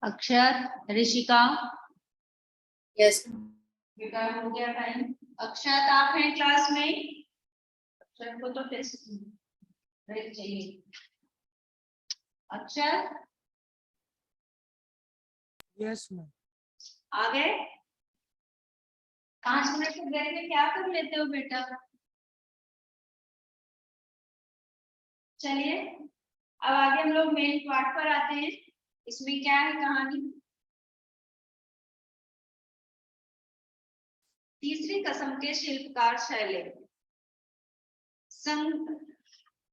अक्षर, ऋषिका, यस बेटा हो गया टाइम। अक्षत आप हैं क्लास में? अक्षर को तो टेस्ट ब्रेक चाहिए। अक्षर यस मैम। आ गए? 5 मिनट के ब्रेक में क्या कर लेते हो बेटा? चलिए अब आगे हम लोग मेन पार्ट पर आते हैं। इसमें क्या है कहानी? तीसरी कसम के शिल्पकार शैलेंद्र।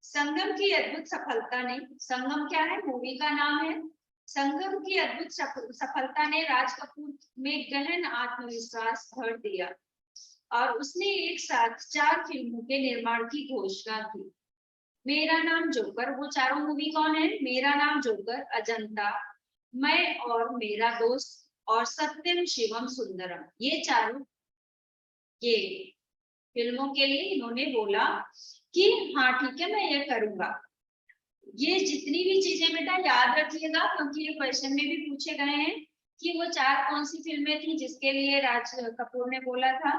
संगम की अद्भुत सफलता ने, संगम क्या है? मूवी का नाम है। संगम की अद्भुत सफलता ने राज कपूर में गहन आत्मविश्वास भर दिया और उसने एक साथ 4 फिल्मों के निर्माण की घोषणा की। मेरा नाम जोकर, वो चारों मूवी कौन है? मेरा नाम जोकर, अजंता, मैं और मेरा दोस्त और सत्यम शिवम सुंदरम, ये चारों ये फिल्मों के लिए इन्होंने बोला कि हाँ ठीक है मैं ये करूंगा। ये जितनी भी चीजें बेटा याद रखिएगा क्योंकि ये क्वेश्चन में भी पूछे गए हैं कि वो 4 कौन सी फिल्में थी जिसके लिए राज कपूर ने बोला था।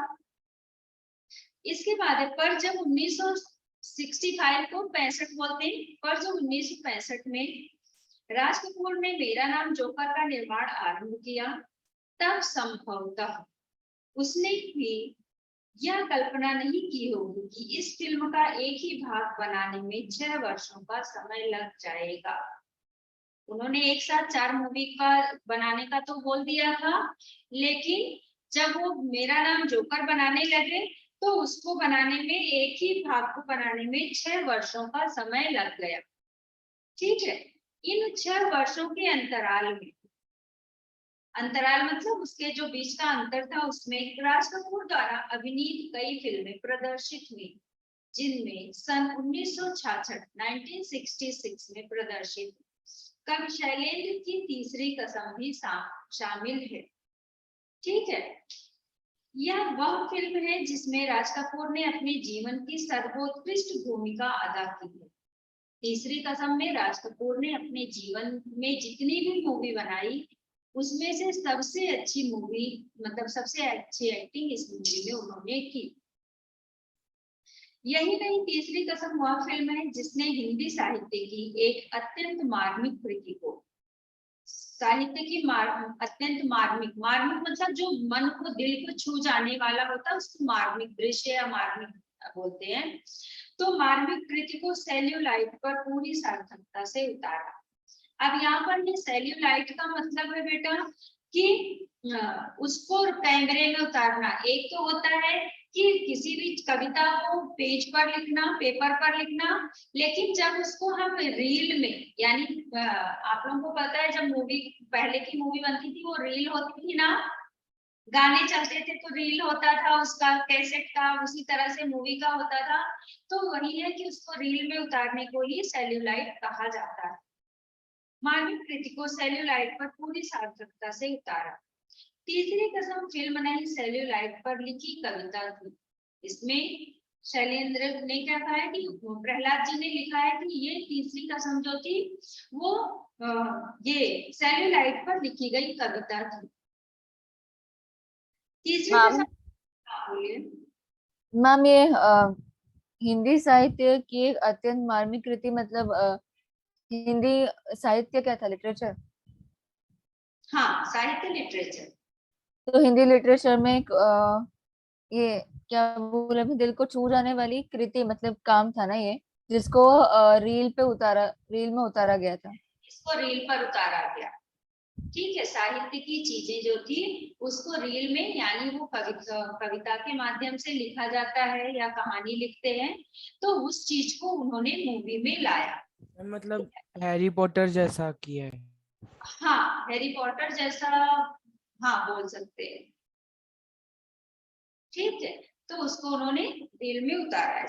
इसके बाद पर जब 1965 को 65 बोलते हैं, पर जब 1965 में राज कपूर ने मेरा नाम जोकर का निर्माण आरंभ किया तब संभवतः उसने भी यह कल्पना नहीं की होगी कि इस फिल्म का एक ही भाग बनाने में 6 वर्षों का समय लग जाएगा। उन्होंने एक साथ 4 मूवी का बनाने का तो बोल दिया था, लेकिन जब वो मेरा नाम जोकर बनाने लगे तो उसको बनाने में, एक ही भाग को बनाने में 6 वर्षों का समय लग गया। ठीक है, इन 6 वर्षों के अंतराल में, अंतराल मतलब उसके जो बीच का अंतर था, उसमें राज कपूर द्वारा अभिनीत कई फिल्में प्रदर्शित हुई जिनमें सन 1966 में प्रदर्शित कवि शैलेंद्र की तीसरी कसम भी शामिल है। ठीक है, यह वह फिल्म है जिसमें राज कपूर ने अपने जीवन की सर्वोत्कृष्ट भूमिका अदा की है। तीसरी कसम में राज कपूर ने अपने जीवन में जितनी भी मूवी बनाई उसमें से सबसे अच्छी मूवी, मतलब सबसे अच्छी एक्टिंग इस मूवी में उन्होंने की। यही नहीं, तीसरी कसम वह फिल्म है जिसने हिंदी साहित्य की एक अत्यंत मार्मिक कृति को, साहित्य की अत्यंत मार्मिक, मार्मिक मतलब जो मन को, दिल को छू जाने वाला होता है उसको मार्मिक दृश्य या मार्मिक बोलते हैं। तो मार्मिक कृति को सेल्यूलाइट पर पूरी सार्थकता से उतारा। अब यहाँ पर ये सेल्यूलाइट का मतलब है बेटा कि उसको कैमरे में उतारना। एक तो होता है कि किसी भी कविता को पेज पर लिखना, पेपर पर लिखना, लेकिन जब उसको हम रील में, यानी आप लोगों को पता है जब मूवी, पहले की मूवी बनती थी वो रील होती थी ना, गाने चलते थे तो रील होता था उसका, कैसेट का, उसी तरह से मूवी का होता था। तो वही है कि उसको रील में उतारने को ही सेल्यूलाइट कहा जाता है। मार्मिक कृति को सेल्यूलाइट पर पूरी सार्थकता से उतारा। तीसरी कसम फिल्म नहीं, सेल्यूलाइट पर लिखी कविता थी। इसमें शैलेंद्र ने क्या कहा है कि प्रहलाद जी ने लिखा है कि ये तीसरी कसम जो थी वो ये सेल्यूलाइट पर लिखी गई कविता थी। तीसरी कसम, बोलिए मैम। ये हिंदी साहित्य की एक अत्यंत मार्मिक कृति मतलब हिंदी साहित्य क्या था? लिटरेचर? हाँ, साहित्य, लिटरेचर। तो हिंदी लिटरेचर में एक ये क्या बोले, दिल को छू जाने वाली कृति मतलब काम था ना ये, जिसको रील में उतारा गया था। इसको रील पर उतारा गया। ठीक है, साहित्य की चीजें जो थी उसको रील में, यानी वो कविता के माध्यम से लिखा जाता है या कहानी लिखते हैं, तो उस चीज को उन्होंने मूवी में लाया। मतलब हैरी पॉटर जैसा किया है। हाँ, हैरी पॉटर जैसा, हाँ बोल सकते हैं। ठीक है, तो उसको उन्होंने रील में उतारा है।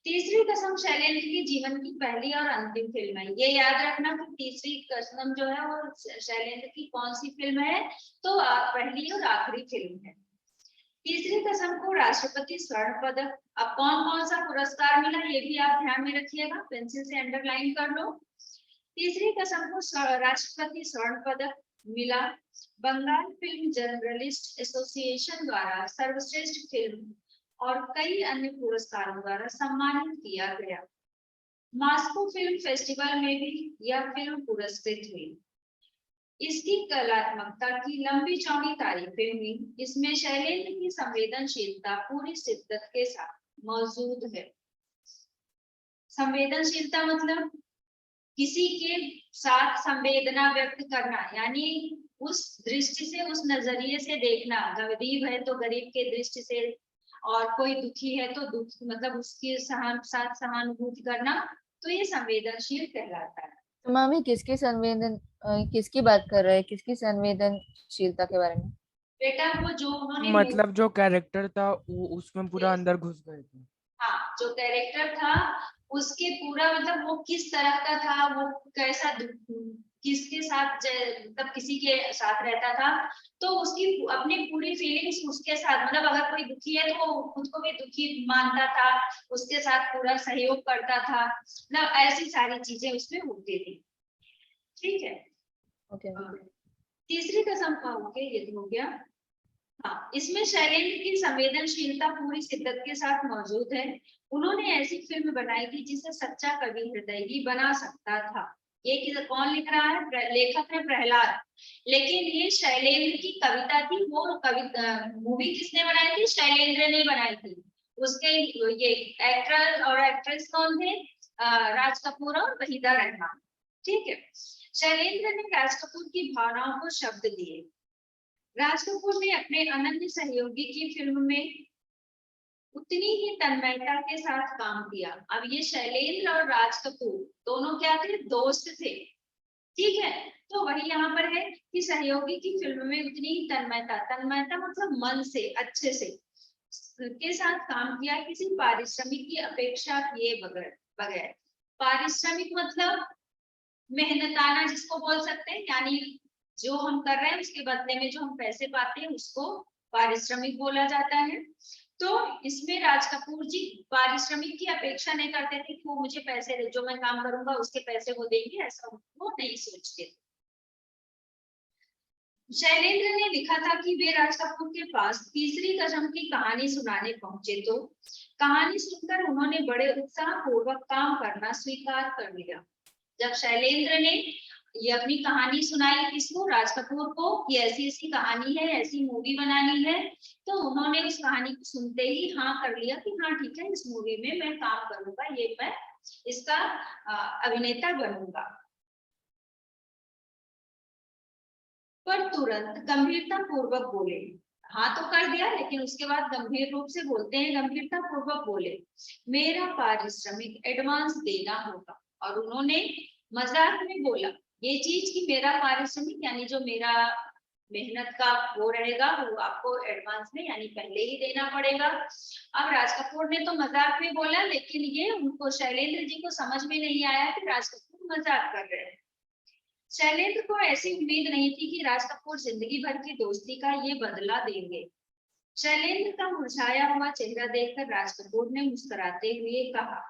तीसरी कसम शैलेंद्र के जीवन की पहली और अंतिम फिल्म है। ये याद रखना कि तीसरी कसम जो है वो शैलेंद्र की कौन सी फिल्म है, तो पहली और आखिरी फिल्म है। तीसरी कसम को राष्ट्रपति स्वर्ण पदक, अब कौन कौन सा पुरस्कार मिला ये भी आप ध्यान में रखिएगा, पेंसिल से अंडरलाइन कर लो। तीसरी कसम को राष्ट्रपति स्वर्ण पदक, मिला। बंगाल फिल्म जर्नलिस्ट एसोसिएशन द्वारा सर्वश्रेष्ठ फिल्म और कई अन्य पुरस्कारों द्वारा सम्मानित किया गया। मास्को फिल्म फेस्टिवल में भी यह फिल्म पुरस्कृत हुई। इसकी कलात्मकता की लंबी चौड़ी तारीफें हुई। इसमें शैलेंद्र की संवेदनशीलता पूरी शिद्दत के साथ मौजूद है। संवेदनशीलता मतलब किसी के साथ संवेदना व्यक्त करना, यानी उस दृष्टि से, उस नजरिए से देखना। गरीब है तो गरीब के दृष्टि से, और कोई दुखी है तो दुख मतलब उसके साथ सहानुभूति करना, तो ये संवेदनशील कहलाता है। तो मैम ये किसकी बात कर रहे हैं, किसकी संवेदनशीलता के बारे में? बेटा वो जो उन्होंने मतलब जो कैरेक्टर था वो उसमें पूरा अंदर घुस गए थे। हाँ, जो कैरेक्टर था उसके पूरा मतलब वो किस तरह का था, वो कैसा किसके साथ मतलब किसी के साथ रहता था, तो उसकी अपनी पूरी फीलिंग्स उसके साथ, मतलब अगर कोई दुखी है तो वो खुद को भी दुखी मानता था, उसके साथ पूरा सहयोग करता था, मतलब ऐसी सारी चीजें उसमें होती थी। ठीक है। ओके। तीसरी कसम का ओके, ये तो हो गया। हाँ, इसमें शैलेंद्र की संवेदनशीलता पूरी शिद्दत के साथ मौजूद है। उन्होंने ऐसी फिल्म बनाई थी जिसे सच्चा कवि हृदय ही बना सकता था। ये कौन लिख रहा है? लेखक है प्रहलाद। लेकिन ये शैलेंद्र की कविता थी। वो कविता मूवी किसने बनाई थी? शैलेंद्र ने बनाई थी। उसके ये एक्टर और एक्ट्रेस कौन थे? राज कपूर और वहीदा रहमान। ठीक है। शैलेंद्र ने राज कपूर की भावनाओं को शब्द दिए। राज कपूर ने अपने अनन्य सहयोगी की फिल्म में उतनी ही तन्मयता के साथ काम किया। अब ये शैलेंद्र और राज कपूर दोनों क्या थे? दोस्त थे। ठीक है। तो वही यहाँ पर है कि सहयोगी की फिल्म में उतनी ही तन्मयता मतलब मन से, अच्छे से के साथ काम किया, किसी पारिश्रमिक की अपेक्षा किए बगैर। पारिश्रमिक मतलब मेहनताना जिसको बोल सकते हैं, यानी जो हम कर रहे हैं उसके बदले में जो हम पैसे पाते हैं उसको पारिश्रमिक बोला जाता है। तो इसमें राज कपूर जी पारिश्रमिक की अपेक्षा नहीं करते थे कि वो मुझे पैसे दे, जो मैं काम करूंगा उसके पैसे वो देंगे, ऐसा वो नहीं सोचते थे। शैलेंद्र ने लिखा था कि वे राज कपूर के पास तीसरी कसम की कहानी सुनाने पहुंचे तो कहानी सुनकर उन्होंने बड़े उत्साह पूर्वक काम करना स्वीकार कर लिया। जब शैलेंद्र ने ये अपनी कहानी सुनाई किसको? राज कपूर को, कि ऐसी ऐसी कहानी है, ऐसी मूवी बनानी है, तो उन्होंने उस कहानी को सुनते ही हाँ कर लिया कि हाँ ठीक है, इस मूवी में मैं काम करूंगा, ये मैं इसका अभिनेता बनूंगा। पर तुरंत गंभीरता पूर्वक बोले। हाँ तो कर दिया, लेकिन उसके बाद गंभीर रूप से बोलते हैं, गंभीरता पूर्वक बोले, मेरा पारिश्रमिक एडवांस देना होगा। और उन्होंने मजाक में बोला ये चीज कि मेरा पारिश्रमिक यानी जो मेरा मेहनत का वो रहेगा वो आपको एडवांस में यानी पहले ही देना पड़ेगा। अब राज कपूर ने तो मजाक में बोला, लेकिन ये उनको शैलेंद्र जी को समझ में नहीं आया कि राज कपूर मजाक कर रहे हैं। शैलेंद्र को ऐसी उम्मीद नहीं थी कि राज कपूर जिंदगी भर की दोस्ती का ये बदला देंगे। शैलेंद्र का मुरझाया हुआ चेहरा देखकर राज कपूर ने मुस्कुराते हुए कहा।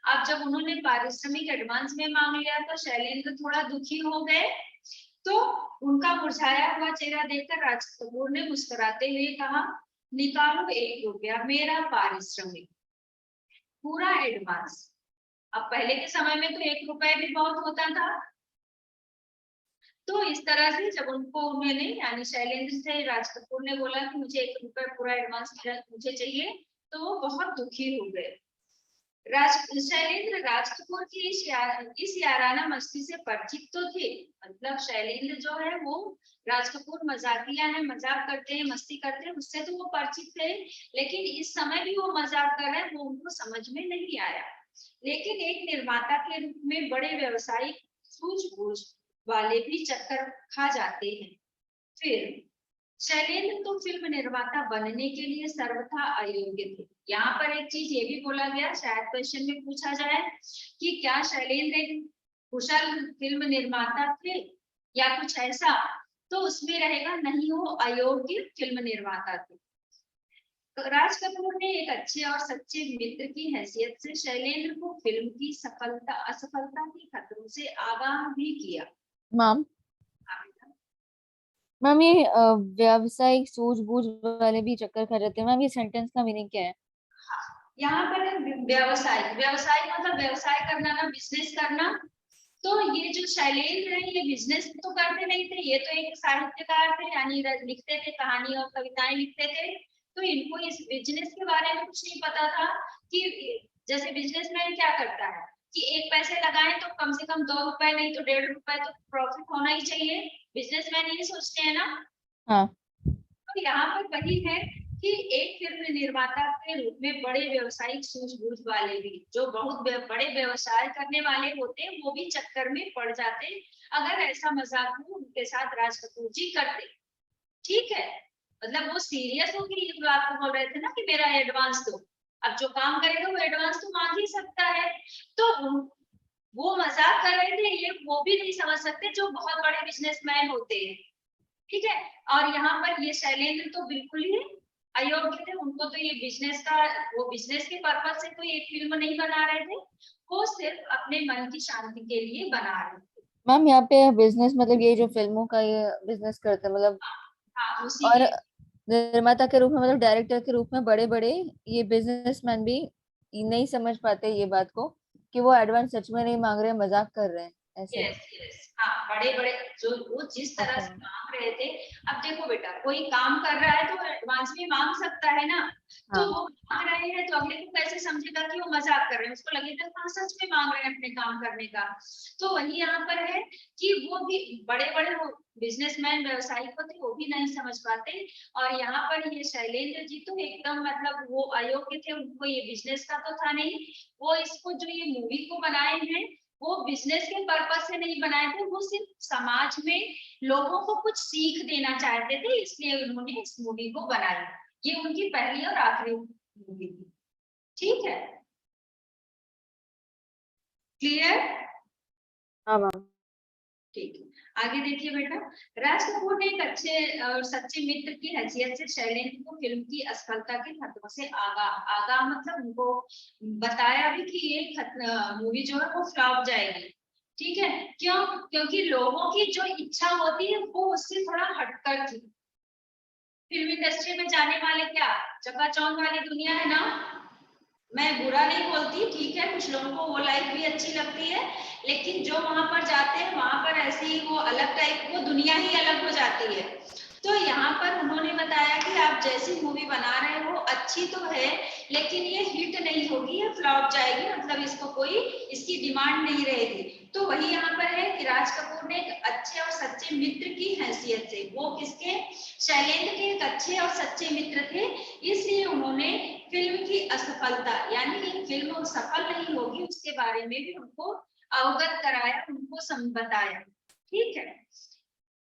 अब जब उन्होंने पारिश्रमिक एडवांस में मांग लिया तो शैलेंद्र थोड़ा दुखी हो गए। तो उनका मुरझाया हुआ चेहरा देखकर राज कपूर ने मुस्कुराते हुए कहा, निकालो 1 रुपया, मेरा पारिश्रमिक, पूरा एडवांस। अब पहले के समय में तो 1 रुपया भी बहुत होता था। तो इस तरह से जब उन्होंने यानी शैलेंद्र से राज कपूर ने बोला कि मुझे 1 रुपया पूरा एडवांस मुझे चाहिए, तो वो बहुत दुखी हो गए। शैलेंद्र राज कपूर की इस याराना मस्ती से परिचित तो थे। मतलब शैलेंद्र जो है वो राज कपूर मजाकिया है, मजाक करते हैं, मस्ती करते हैं, उससे तो वो परिचित थे। लेकिन इस समय भी वो मजाक कर रहे हैं, वो उनको समझ में नहीं आया। लेकिन एक निर्माता के रूप में बड़े व्यवसायिक सूझबूझ वाले भी चक्कर खा जाते हैं। फिर शैलेंद्र तो फिल्म निर्माता बनने के लिए सर्वथा अयोग्य थे। यहाँ पर एक चीज ये भी बोला गया, शायद क्वेश्चन में पूछा जाए कि क्या शैलेंद्र एक कुशल फिल्म निर्माता थे या कुछ ऐसा, तो उसमें रहेगा नहीं, वो अयोग्य फिल्म निर्माता थे। तो राज कपूर ने एक अच्छे और सच्चे मित्र की हैसियत से शैलेंद्र को फिल्म की असफलता के खतरों से आगाह भी किया। मैम मैम ये व्यावसायिक सूझबूझ वाले भी चक्कर खा जाते हैं मैम, ये सेंटेंस का मीनिंग क्या है? यहाँ पर है व्यवसाय, व्यवसाय मतलब व्यवसाय करना ना, बिजनेस करना। तो ये जो शैलेंद्र है ये बिजनेस तो करते नहीं थे, ये तो एक साहित्यकार थे, यानी लिखते थे, कहानी और कविताएं लिखते थे। तो इनको इस बिजनेस के बारे में कुछ नहीं पता था कि जैसे बिजनेसमैन क्या करता है कि एक पैसे लगाए तो कम से कम 2 रुपए नहीं तो 1.5 रुपए तो प्रॉफिट होना ही चाहिए। बिजनेसमैन ये सोचते हैं ना। हाँ। तो यहाँ पर वही है कि एक फिल्म निर्माता के रूप में बड़े व्यवसायिक सूझबूझ वाले भी, जो बहुत बड़े व्यवसाय करने वाले होते हैं, वो भी चक्कर में पड़ जाते अगर ऐसा मजाक वो उनके साथ राज कपूर जी करते। ठीक है, मतलब वो सीरियस होकर ये बात को बोल रहे थे ना कि मेरा एडवांस दो। अब जो काम करेगा वो एडवांस तो मांग ही सकता है। तो वो मजाक कर रहे थे, ये वो भी नहीं समझ सकते जो बहुत बड़े बिजनेसमैन होते हैं। ठीक है। और यहाँ पर ये शैलेंद्र तो बिल्कुल ही अयोग्य थे, उनको तो ये बिजनेस का, वो बिजनेस के पर्पज से कोई एक फिल्म नहीं बना रहे थे, वो सिर्फ अपने मन की शांति के लिए बना रहे थे। मैम यहाँ पे बिजनेस मतलब ये जो फिल्मों का ये बिजनेस करते हैं मतलब, हाँ उसी और के। निर्माता के रूप में मतलब डायरेक्टर के रूप में बड़े बड़े ये बिजनेसमैन भी नहीं समझ पाते ये बात को कि वो एडवांस सच में नहीं मांग रहे, मजाक कर रहे हैं ऐसे। यस यस, हाँ बड़े बड़े जो वो जिस तरह ओके से मैम। मांग रहे थे। अब देखो बेटा, कोई काम कर रहा है तो एडवांस भी मांग सकता है ना। तो हाँ। वो मांग रहे हैं तो अगले को कैसे समझेगा कि वो मजाक कर रहे हैं, उसको लगेगा हाँ सच में मांग रहे हैं अपने काम करने का। तो वही यहाँ पर है कि वो भी बड़े बड़े बिजनेसमैन व्यवसायी को थे, वो भी नहीं समझ पाते। और यहाँ पर ये शैलेंद्र जी तो एकदम मतलब वो अयोग्य थे, उनको ये बिजनेस का तो था नहीं। वो इसको जो ये मूवी को बनाए हैं वो बिजनेस के पर्पज से नहीं बनाए थे, वो सिर्फ समाज में लोगों को कुछ सीख देना चाहते थे, इसलिए उन्होंने इस मूवी को बनाया। ये उनकी पहली और आखिरी मूवी थी। ठीक है, क्लियर? हाँ मैम। ठीक है, आगे देखिए बेटा। राज कपूर ने एक अच्छे और सच्चे मित्र की हैसियत से शैलेंद्र को फिल्म की असफलता के खतरों से आगा आगा मतलब उनको बताया भी कि ये मूवी जो है वो फ्लॉप जाएगी। ठीक है, क्यों? क्योंकि लोगों की जो इच्छा होती है वो उससे थोड़ा हटकर थी। फिल्म इंडस्ट्री में जाने वाले क्या चकाचौंध वाली दुनिया है ना। मैं बुरा नहीं बोलती, ठीक है, कुछ लोगों को वो लाइफ भी अच्छी लगती है, लेकिन जो वहां पर जाते हैं वहां पर ऐसी वो अलग टाइप, वो दुनिया ही अलग हो जाती है। तो यहाँ पर उन्होंने बताया कि आप जैसी मूवी बना रहे हो अच्छी तो है, लेकिन ये हिट नहीं होगी, ये फ्लॉप जाएगी, मतलब इसको कोई इसकी डिमांड नहीं रहेगी। तो वही यहाँ पर है कि राज कपूर ने एक अच्छे और सच्चे मित्र की हैसियत से, वो किसके, शैलेंद्र के एक अच्छे और सच्चे मित्र थे, इसलिए उन्होंने फिल्म की असफलता यानी ये फिल्म सफल नहीं होगी उसके बारे में भी उनको अवगत कराया, उनको बताया। ठीक है,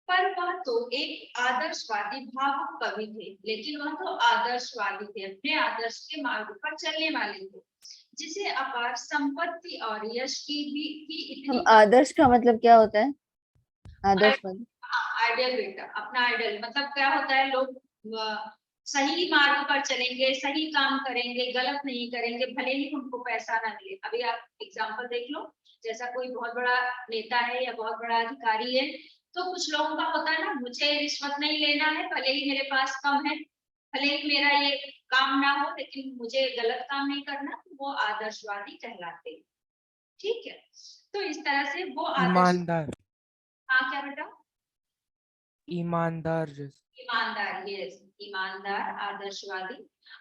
पर वह तो एक आदर्शवादी भावुक कवि थे, लेकिन वह तो आदर्शवादी थे, अपने आदर्श के मार्ग पर चलने वाले थे, जिसे अपार संपत्ति और यश की हम इतनी आदर्श का मतलब क्या होता है? आदर्श मतलब आइडियल बेटा, अपना आइडियल मतलब क्या होता है, लोग सही मार्ग पर चलेंगे, सही काम करेंगे, गलत नहीं करेंगे, भले ही उनको पैसा ना मिले। अभी आप एग्जांपल देख लो, जैसा कोई बहुत बड़ा नेता है या बहुत बड़ा अधिकारी है, तो कुछ लोगों का होता है ना, मुझे रिश्वत नहीं लेना है, भले ही मेरे पास कम है, भले ही मेरा ये काम ना हो, लेकिन मुझे गलत काम नहीं करना, तो वो आदर्शवादी कहलाते हैं। ठीक है, तो इस तरह से वो आदर्श। ईमानदार। हाँ क्या बेटा? ईमानदार जैसे। ईमानदार, यस, ईमानदार, आदर्शवादी।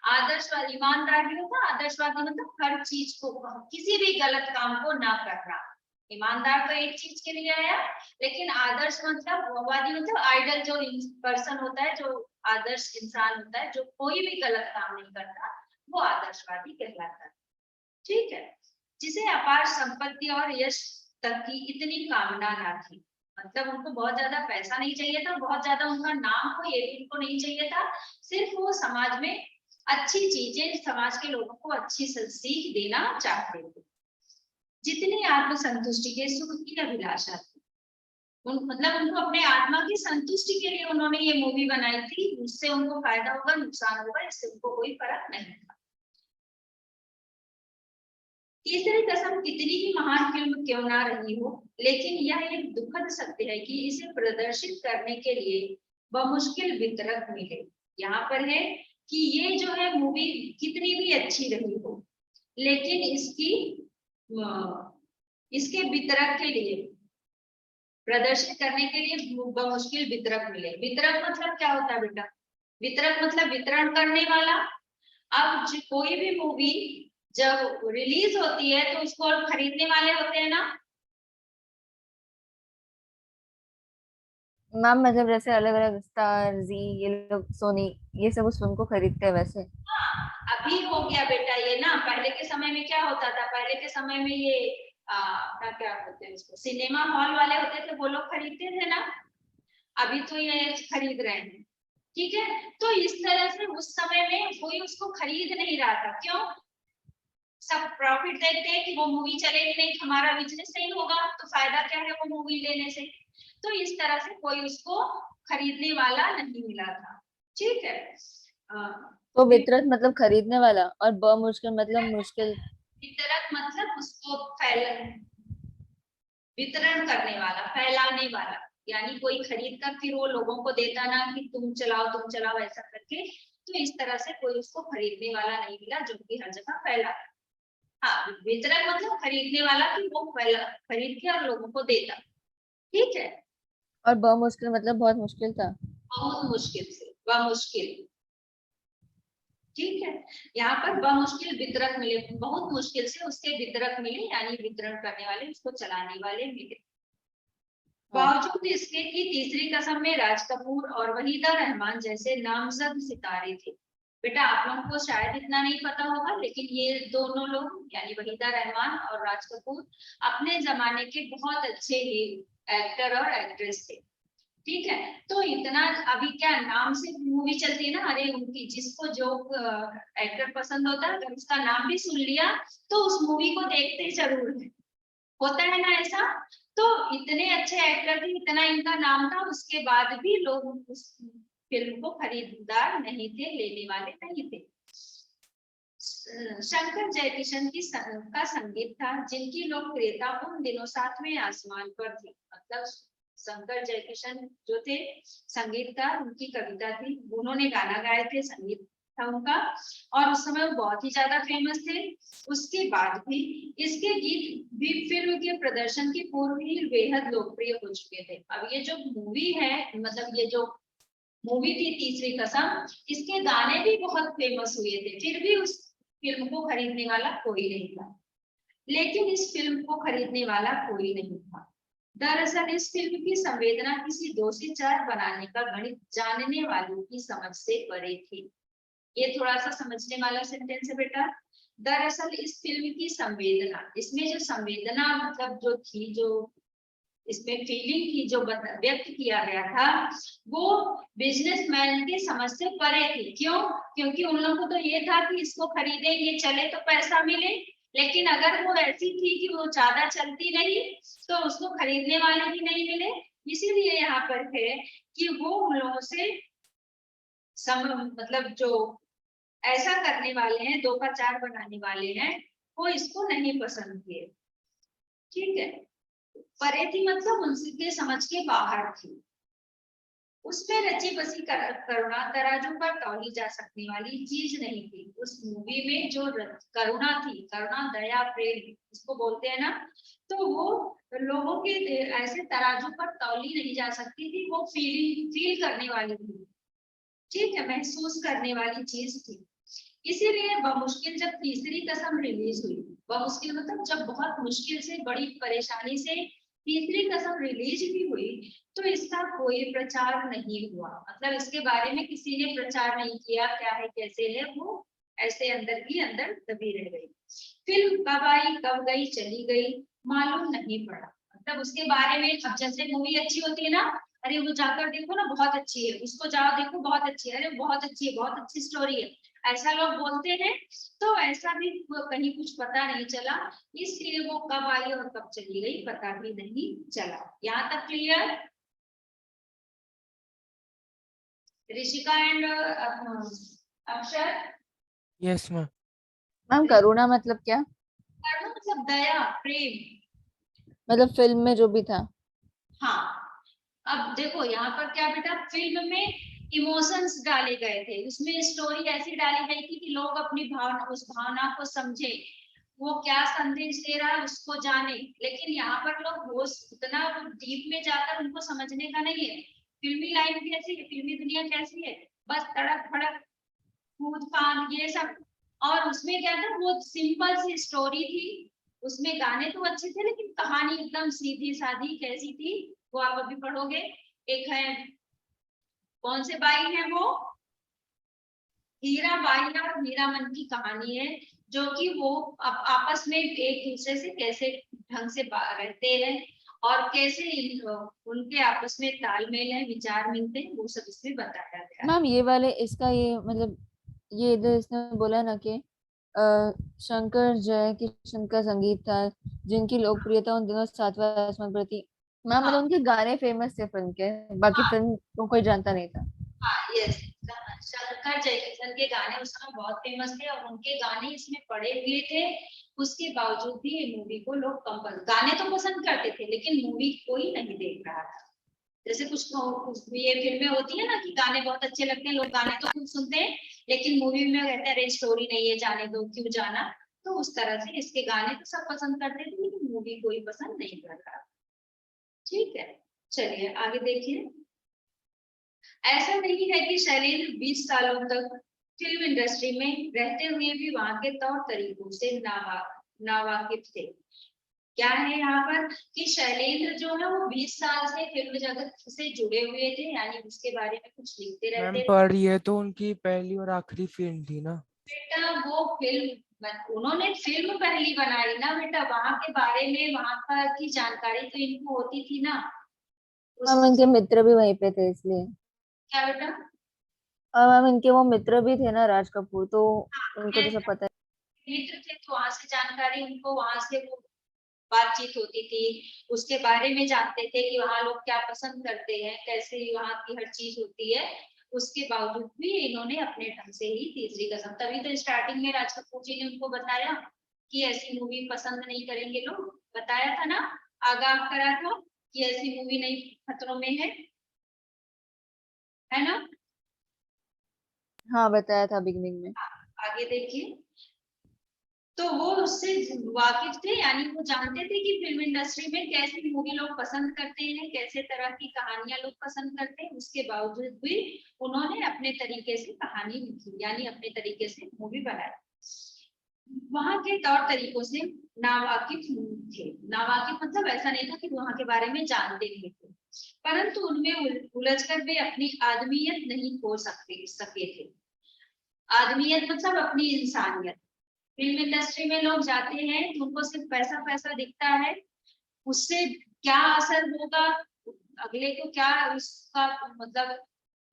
आदर्शवादी ईमानदार भी होता, आदर्शवादी मतलब हर चीज को, किसी भी गलत काम को ना करना। ईमानदार तो एक चीज के लिए आया, लेकिन आदर्श मतलब वादी मतलब आइडल, जो पर्सन होता है, जो आदर्श इंसान होता है, जो कोई भी गलत काम नहीं करता, वो आदर्शवादी कहलाता है। ठीक है, जिसे अपार संपत्ति और यश तक की इतनी कामना ना थी, मतलब उनको बहुत ज्यादा पैसा नहीं चाहिए था, बहुत ज्यादा उनका नाम हो ये भी उनको नहीं चाहिए था, सिर्फ वो समाज में अच्छी चीजें, समाज के लोगों को अच्छी सीख देना चाहते थे। जितनी आत्मसंतुष्टि के सुख की अभिलाषा थी, मतलब उनको अपने आत्मा की संतुष्टि के लिए उन्होंने ये मूवी बनाई थी, उससे उनको फायदा होगा नुकसान होगा इससे उनको कोई फर्क नहीं था। तीसरी कसम कितनी ही महान फिल्म क्यों ना रही हो, लेकिन यह एक दुखद सत्य है कि इसे प्रदर्शित करने के लिए बमुश्किल वितरक मिले। यहाँ पर है कि ये जो है मूवी कितनी भी अच्छी रही हो, लेकिन इसके वितरक के लिए, प्रदर्शित करने के लिए बमुश्किल वितरक मिले। वितरक मतलब क्या होता है बेटा? वितरक मतलब वितरण करने वाला। अब कोई भी मूवी जब रिलीज होती है तो उसको खरीदने वाले होते हैं ना। मैम मतलब जैसे अलग अलग स्टार जी, ये लोग सोनी, ये सब उस फिल्म को खरीदते हैं वैसे। अभी हो गया बेटा ये ना, पहले के समय में क्या होता था, पहले के समय में ये क्या बोलते हैं इसको, सिनेमा हॉल वाले होते थे, वो लोग खरीदते थे ना। अभी तो ये खरीद रहे हैं, ठीक है। तो इस तरह से उस समय में कोई उसको खरीद नहीं रहा था। क्यों? सब प्रॉफिट देखते हैं कि वो मूवी चलेगी नहीं, हमारा बिजनेस नहीं होगा, तो फायदा क्या है वो मूवी लेने से। तो इस तरह से कोई उसको खरीदने वाला नहीं मिला था, ठीक है। तो वितरक मतलब खरीदने वाला, और बमुश्किल मतलब मुश्किल। वितरक मतलब उसको वितरण करने वाला, फैलाने वाला, यानी कोई खरीद कर फिर वो लोगों को देता ना कि तुम चलाओ ऐसा करके। तो इस तरह से कोई उसको खरीदने वाला नहीं मिला जो कि हर जगह फैला। हाँ, वितरक मतलब खरीदने वाला कि वो खरीद के और लोगों को देता, ठीक है। और बमुश्किल मतलब बहुत मुश्किल था। बहुत मुश्किल से, बमुश्किल, ठीक है। यहाँ पर बमुश्किल वितरक मिले, बहुत मुश्किल से उसके वितरक मिले, यानी वितरण करने वाले, उसको चलाने वाले मिले। बावजूद इसके कि तीसरी कसम में राज कपूर और वहीदा रहमान जैसे नामजद सितारे थे। बेटा आप लोगों को शायद इतना नहीं पता होगा, लेकिन ये दोनों लोग यानी वहीदा रहमान और राज कपूर अपने जमाने के बहुत अच्छे ही एक्टर और एक्ट्रेस थे, ठीक है। तो इतना अभी क्या नाम से मूवी चलती है ना, अरे उनकी जिसको जो एक्टर पसंद होता है, अगर उसका नाम भी सुन लिया तो उस मूवी को देखते जरूर है, होता है ना ऐसा। तो इतने अच्छे एक्टर थे, इतना इनका नाम था, उसके बाद भी लोग उस फिल्म को खरीदार नहीं थे, लेने वाले नहीं थे। शंकर जयकिशन का संगीत था, जिनकी लोकप्रियता उन दिनों सातवें आसमान पर थी। मतलब शंकर जयकिशन जो थे संगीतकार, उनकी कविता थी, उन्होंने गाना गाए थे, संगीत था उनका, और उस समय वो बहुत ही ज्यादा फेमस थे। उसके बाद भी इसके गीत भी फिल्म के प्रदर्शन की पूर्व ही बेहद लोकप्रिय हो चुके थे। अब ये जो मूवी है, मतलब ये जो मूवी थी तीसरी कसम, इसके गाने भी बहुत फेमस हुए थे, फिर भी उस फिल्म को खरीदने वाला कोई नहीं था। लेकिन इस फिल्म को खरीदने वाला कोई नहीं था। दरअसल इस फिल्म की संवेदना किसी 2 से 4 बनाने का गणित जानने वालों की समझ से परे थी। ये थोड़ा सा समझने वाला सेंटेंस है बेटा। दरअसल इस फिल्म की संवेदना, इसमें जो संवेदना मतलब जो थी, जो इसमें फीलिंग की जो व्यक्त किया गया था, वो बिजनेसमैन की समझ से परे थी। क्यों? क्योंकि उन लोगों को तो ये था कि इसको खरीदे, ये चले तो पैसा मिले, लेकिन अगर वो ऐसी थी कि वो ज्यादा चलती नहीं तो उसको खरीदने वाले भी नहीं मिले। इसीलिए यहाँ पर है कि वो उन लोगों से मतलब जो ऐसा करने वाले हैं, 2 का 4 बनाने वाले हैं, वो इसको नहीं पसंद किए, ठीक है। परे थी मतलब उनके समझ के बाहर थी। उसमें रची बसी करुणा तराजू पर तौली जा सकने वाली चीज नहीं थी। उस मूवी में जो करुणा थी, करुणा दया प्रेम इसको बोलते हैं ना, तो वो लोगों के ऐसे तराजू पर तौली नहीं जा सकती थी। वो फील करने वाली थी, ठीक है, महसूस करने वाली चीज थी। इसीलिए बमुश्किल जब तीसरी कसम रिलीज हुई, बमुश्किल मतलब जब बहुत मुश्किल से, बड़ी परेशानी से तीसरी कसम रिलीज भी हुई, तो इसका कोई प्रचार नहीं हुआ। मतलब इसके बारे में किसी ने प्रचार नहीं किया, क्या है कैसे है, वो ऐसे अंदर ही अंदर दबी रह गई। फिल्म कब आई कब गई चली गई मालूम नहीं पड़ा। मतलब उसके बारे में, अब जैसे मूवी अच्छी होती है ना, अरे वो जाकर देखो ना बहुत अच्छी है, उसको जाओ देखो बहुत अच्छी है, अरे बहुत अच्छी है, बहुत अच्छी स्टोरी है, ऐसा लोग बोलते हैं। तो ऐसा भी कहीं कुछ पता नहीं चला, इसलिए वो कब आई और कब चली गई पता भी नहीं चला। यहाँ तक क्लियर? ऋषिका एंड अक्षर। Yes ma'am. मैम करुणा मतलब क्या? करुणा मतलब दया प्रेम। मतलब फिल्म में जो भी था। हाँ, अब देखो यहाँ पर क्या बेटा, फिल्म में इमोशंस डाले गए थे, उसमें स्टोरी ऐसी डाली गई थी कि लोग अपनी भावना, उस भावना को समझे, वो क्या संदेश दे रहा है उसको जाने। लेकिन यहाँ पर लोग वो उतना डीप में जाकर उनको समझने का नहीं है। फिल्मी लाइन कैसी है, फिल्मी दुनिया कैसी है, बस तड़क भड़क कूद फान ये सब। और उसमें क्या था, वो सिंपल सी स्टोरी थी, उसमें गाने तो अच्छे थे लेकिन कहानी एकदम सीधी सादी कैसी थी, वो आप अभी पढ़ोगे। एक है, कौन से बाई है वो, हीरा बाई और हीरामन की कहानी है, जो कि वो आपस में एक दूसरे से कैसे ढंग से रहते हैं और कैसे उनके आपस में तालमेल है, विचार मिलते हैं, वो सब इसमें बताया गया है। मैम ये वाले इसका ये मतलब ये इधर इसने बोला ना कि शंकर जय किशन का संगीत था, जिनकी लोकप्रियता उन दिनों सातवां आसमान पर थी। मैम हाँ मतलब उनके गाने फेमस थे फिल्म के, बाकी हाँ फिल्म को कोई जानता नहीं था। हाँ, यस, शंकर जयकिशन के गाने उस समय बहुत फेमस थे और उनके गाने इसमें पड़े हुए थे। उसके बावजूद भी ये मूवी को लोग कम गाने तो पसंद करते थे, लेकिन मूवी कोई नहीं देख रहा था। जैसे कुछ ये फिल्में होती है ना कि गाने बहुत अच्छे लगते हैं, लोग गाने तो खूब सुनते हैं, लेकिन मूवी में कहते हैं अरे स्टोरी नहीं है, जाने दो, क्यों जाना। तो उस तरह से इसके गाने तो सब पसंद करते थे, लेकिन मूवी कोई पसंद नहीं कर रहा। ठीक है, चलिए आगे देखिए। ऐसा नहीं है कि शैलेंद्र 20 सालों तक फिल्म इंडस्ट्री में रहते हुए भी वहां के तौर तरीकों से नावाकिफ थे। क्या है यहाँ पर कि शैलेंद्र जो है वो 20 साल से फिल्म जगत से जुड़े हुए थे, यानी उसके बारे में कुछ लिखते मैम रहते थे। पर ये तो उनकी पहली और आखिरी फिल्म थी ना। बेटा वो फिल्म, उन्होंने फिल्म पहली बनाई ना बेटा, वहां के बारे में, वहां का की जानकारी तो इनको होती थी ना। मैम उस इनके मित्र भी वहीं पे थे इसलिए। क्या बेटा, और मैम इनके वो मित्र भी थे ना राज कपूर, तो उनको ये तो सब पता है। मित्र थे तो वहां से जानकारी उनको, वहां से वो बातचीत होती थी, उसके बारे में जानते थे कि वहाँ लोग क्या पसंद करते हैं, कैसे वहाँ की हर चीज होती है। उसके बावजूद भी इन्होंने अपने ढंग से ही तीसरी कसम, तभी तो स्टार्टिंग में राज कपूर जी ने उनको बताया कि ऐसी मूवी पसंद नहीं करेंगे लोग, बताया था ना, आगाह करा था कि ऐसी मूवी नहीं खतरों में है ना। हाँ बताया था बिगनिंग में। आगे देखिए। तो वो उससे वाकिफ थे, यानी वो जानते थे कि फिल्म इंडस्ट्री में कैसी मूवी लोग पसंद करते हैं, कैसे तरह की कहानियां लोग पसंद करते हैं। उसके बावजूद भी उन्होंने अपने तरीके से कहानी लिखी, यानी अपने तरीके से मूवी बनाई। वहां के तौर तरीकों से नावाकिफ थे। नावाकिफ मतलब ऐसा नहीं था कि वहां के बारे में जानते नहीं थे, परंतु उनमें उलझकर वे अपनी आदमियत नहीं खो सके थे। आदमियत मतलब अपनी इंसानियत। फिल्म इंडस्ट्री में लोग जाते हैं तो उनको सिर्फ पैसा पैसा दिखता है, उससे क्या असर होगा, अगले को क्या उसका मतलब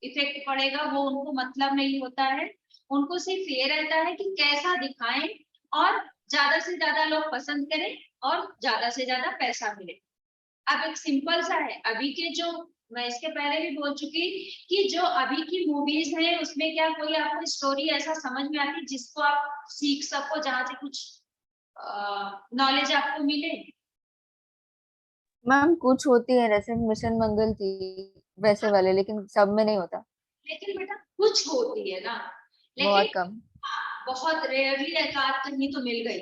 इफेक्ट पड़ेगा, वो उनको मतलब नहीं होता है। उनको सिर्फ ये रहता है कि कैसा दिखाएं और ज्यादा से ज्यादा लोग पसंद करें और ज्यादा से ज्यादा पैसा मिले। अब एक सिंपल सा है, अभी के जो, मैं इसके पहले भी बोल चुकी कि जो अभी की मूवीज है उसमें क्या कोई आपको स्टोरी ऐसा समझ में आती जिसको आप सीख सको, जहां से कुछ नॉलेज आपको मिले। मैम कुछ होती है जैसे मिशन मंगल थी वैसे वाले, लेकिन सब में नहीं होता। लेकिन बेटा कुछ होती है ना, बहुत लेकिन कम। बहुत रेयरली एक आध कहीं तो मिल गई,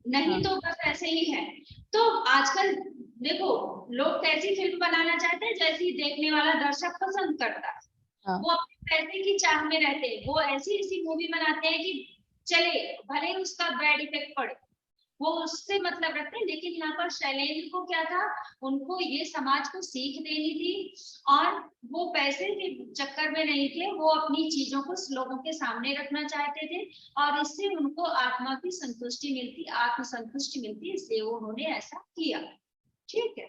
नहीं हाँ तो बस ऐसे ही है। तो आजकल देखो, लोग कैसी फिल्म बनाना चाहते हैं जैसी देखने वाला दर्शक पसंद करता है। हाँ। वो अपने पैसे की चाह में रहते हैं, वो ऐसी ऐसी मूवी बनाते हैं कि चले, भले ही उसका बैड इफेक्ट पड़े, वो उससे मतलब रखते हैं। लेकिन यहाँ पर शैलेंद्र को क्या था, उनको ये समाज को सीख देनी थी, और वो पैसे के चक्कर में नहीं थे, वो अपनी चीजों को लोगों के सामने रखना चाहते थे, और इससे उनको आत्मा की संतुष्टि मिलती, आत्मसंतुष्टि मिलती, इसलिए वो उन्होंने ऐसा किया। ठीक है,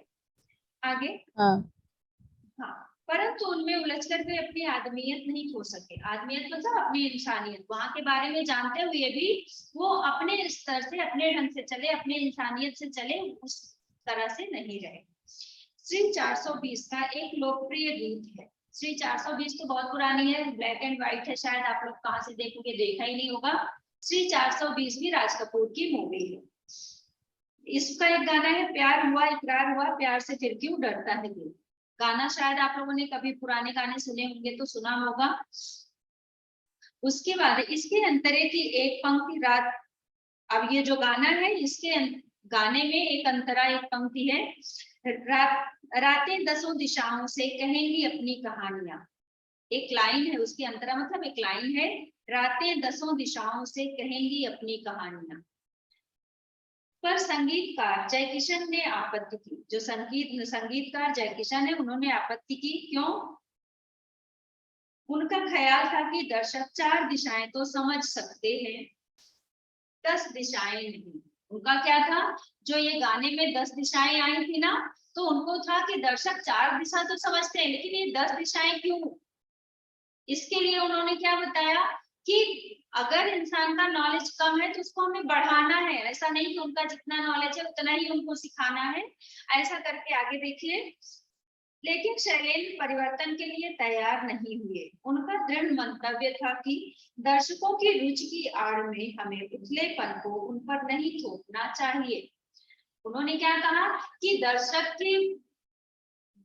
आगे। हाँ। हाँ, परंतु उनमें उलझकर वे अपनी आदमियत नहीं खो सके। आदमियत मतलब अपनी इंसानियत, वहां के बारे में जानते हुए भी वो अपने स्तर से, अपने ढंग से चले, अपने इंसानियत से चले, उस तरह से नहीं रहे। श्री 420 का एक लोकप्रिय गीत है। श्री 420 तो बहुत पुरानी है, ब्लैक एंड व्हाइट है, शायद आप लोग कहाँ से देखोगे, देखा ही नहीं होगा। श्री 420 भी राज कपूर की मूवी है। इसका एक गाना है, प्यार हुआ इकरार हुआ, प्यार से फिर क्यों डरता है दिल। गाना शायद आप लोगों ने कभी पुराने गाने सुने होंगे तो सुना होगा। उसके बाद इसके अंतरे की एक पंक्ति रात, अब ये जो गाना है इसके गाने में एक अंतरा, एक पंक्ति है, रातें दसों दिशाओं से कहेंगी अपनी कहानियां। एक लाइन है उसकी अंतरा, मतलब एक लाइन है, रातें दसों दिशाओं से कहेंगी अपनी कहानियां। पर संगीतकार जयकिशन ने आपत्ति की, जो संगीतकार जयकिशन है उन्होंने आपत्ति की। क्यों? उनका ख्याल था कि दर्शक 4 दिशाएं तो समझ सकते हैं, 10 दिशाएं नहीं। उनका क्या था, जो ये गाने में 10 दिशाएं आई थी ना, तो उनको था कि दर्शक 4 दिशा तो समझते हैं, लेकिन ये 10 दिशाएं क्यों? इसके लिए उन्होंने क्या बताया कि अगर इंसान का नॉलेज कम है तो उसको हमें बढ़ाना है, ऐसा नहीं कि उनका जितना नॉलेज है उतना ही उनको सिखाना है। ऐसा करके आगे देखिए, लेकिन शैलेंद्र परिवर्तन के लिए तैयार नहीं हुए। उनका दृढ़ मंतव्य था कि दर्शकों की रुचि की आड़ में हमें उथलेपन को उन पर नहीं थोपना चाहिए। उन्होंने क्या कहा कि दर्शक की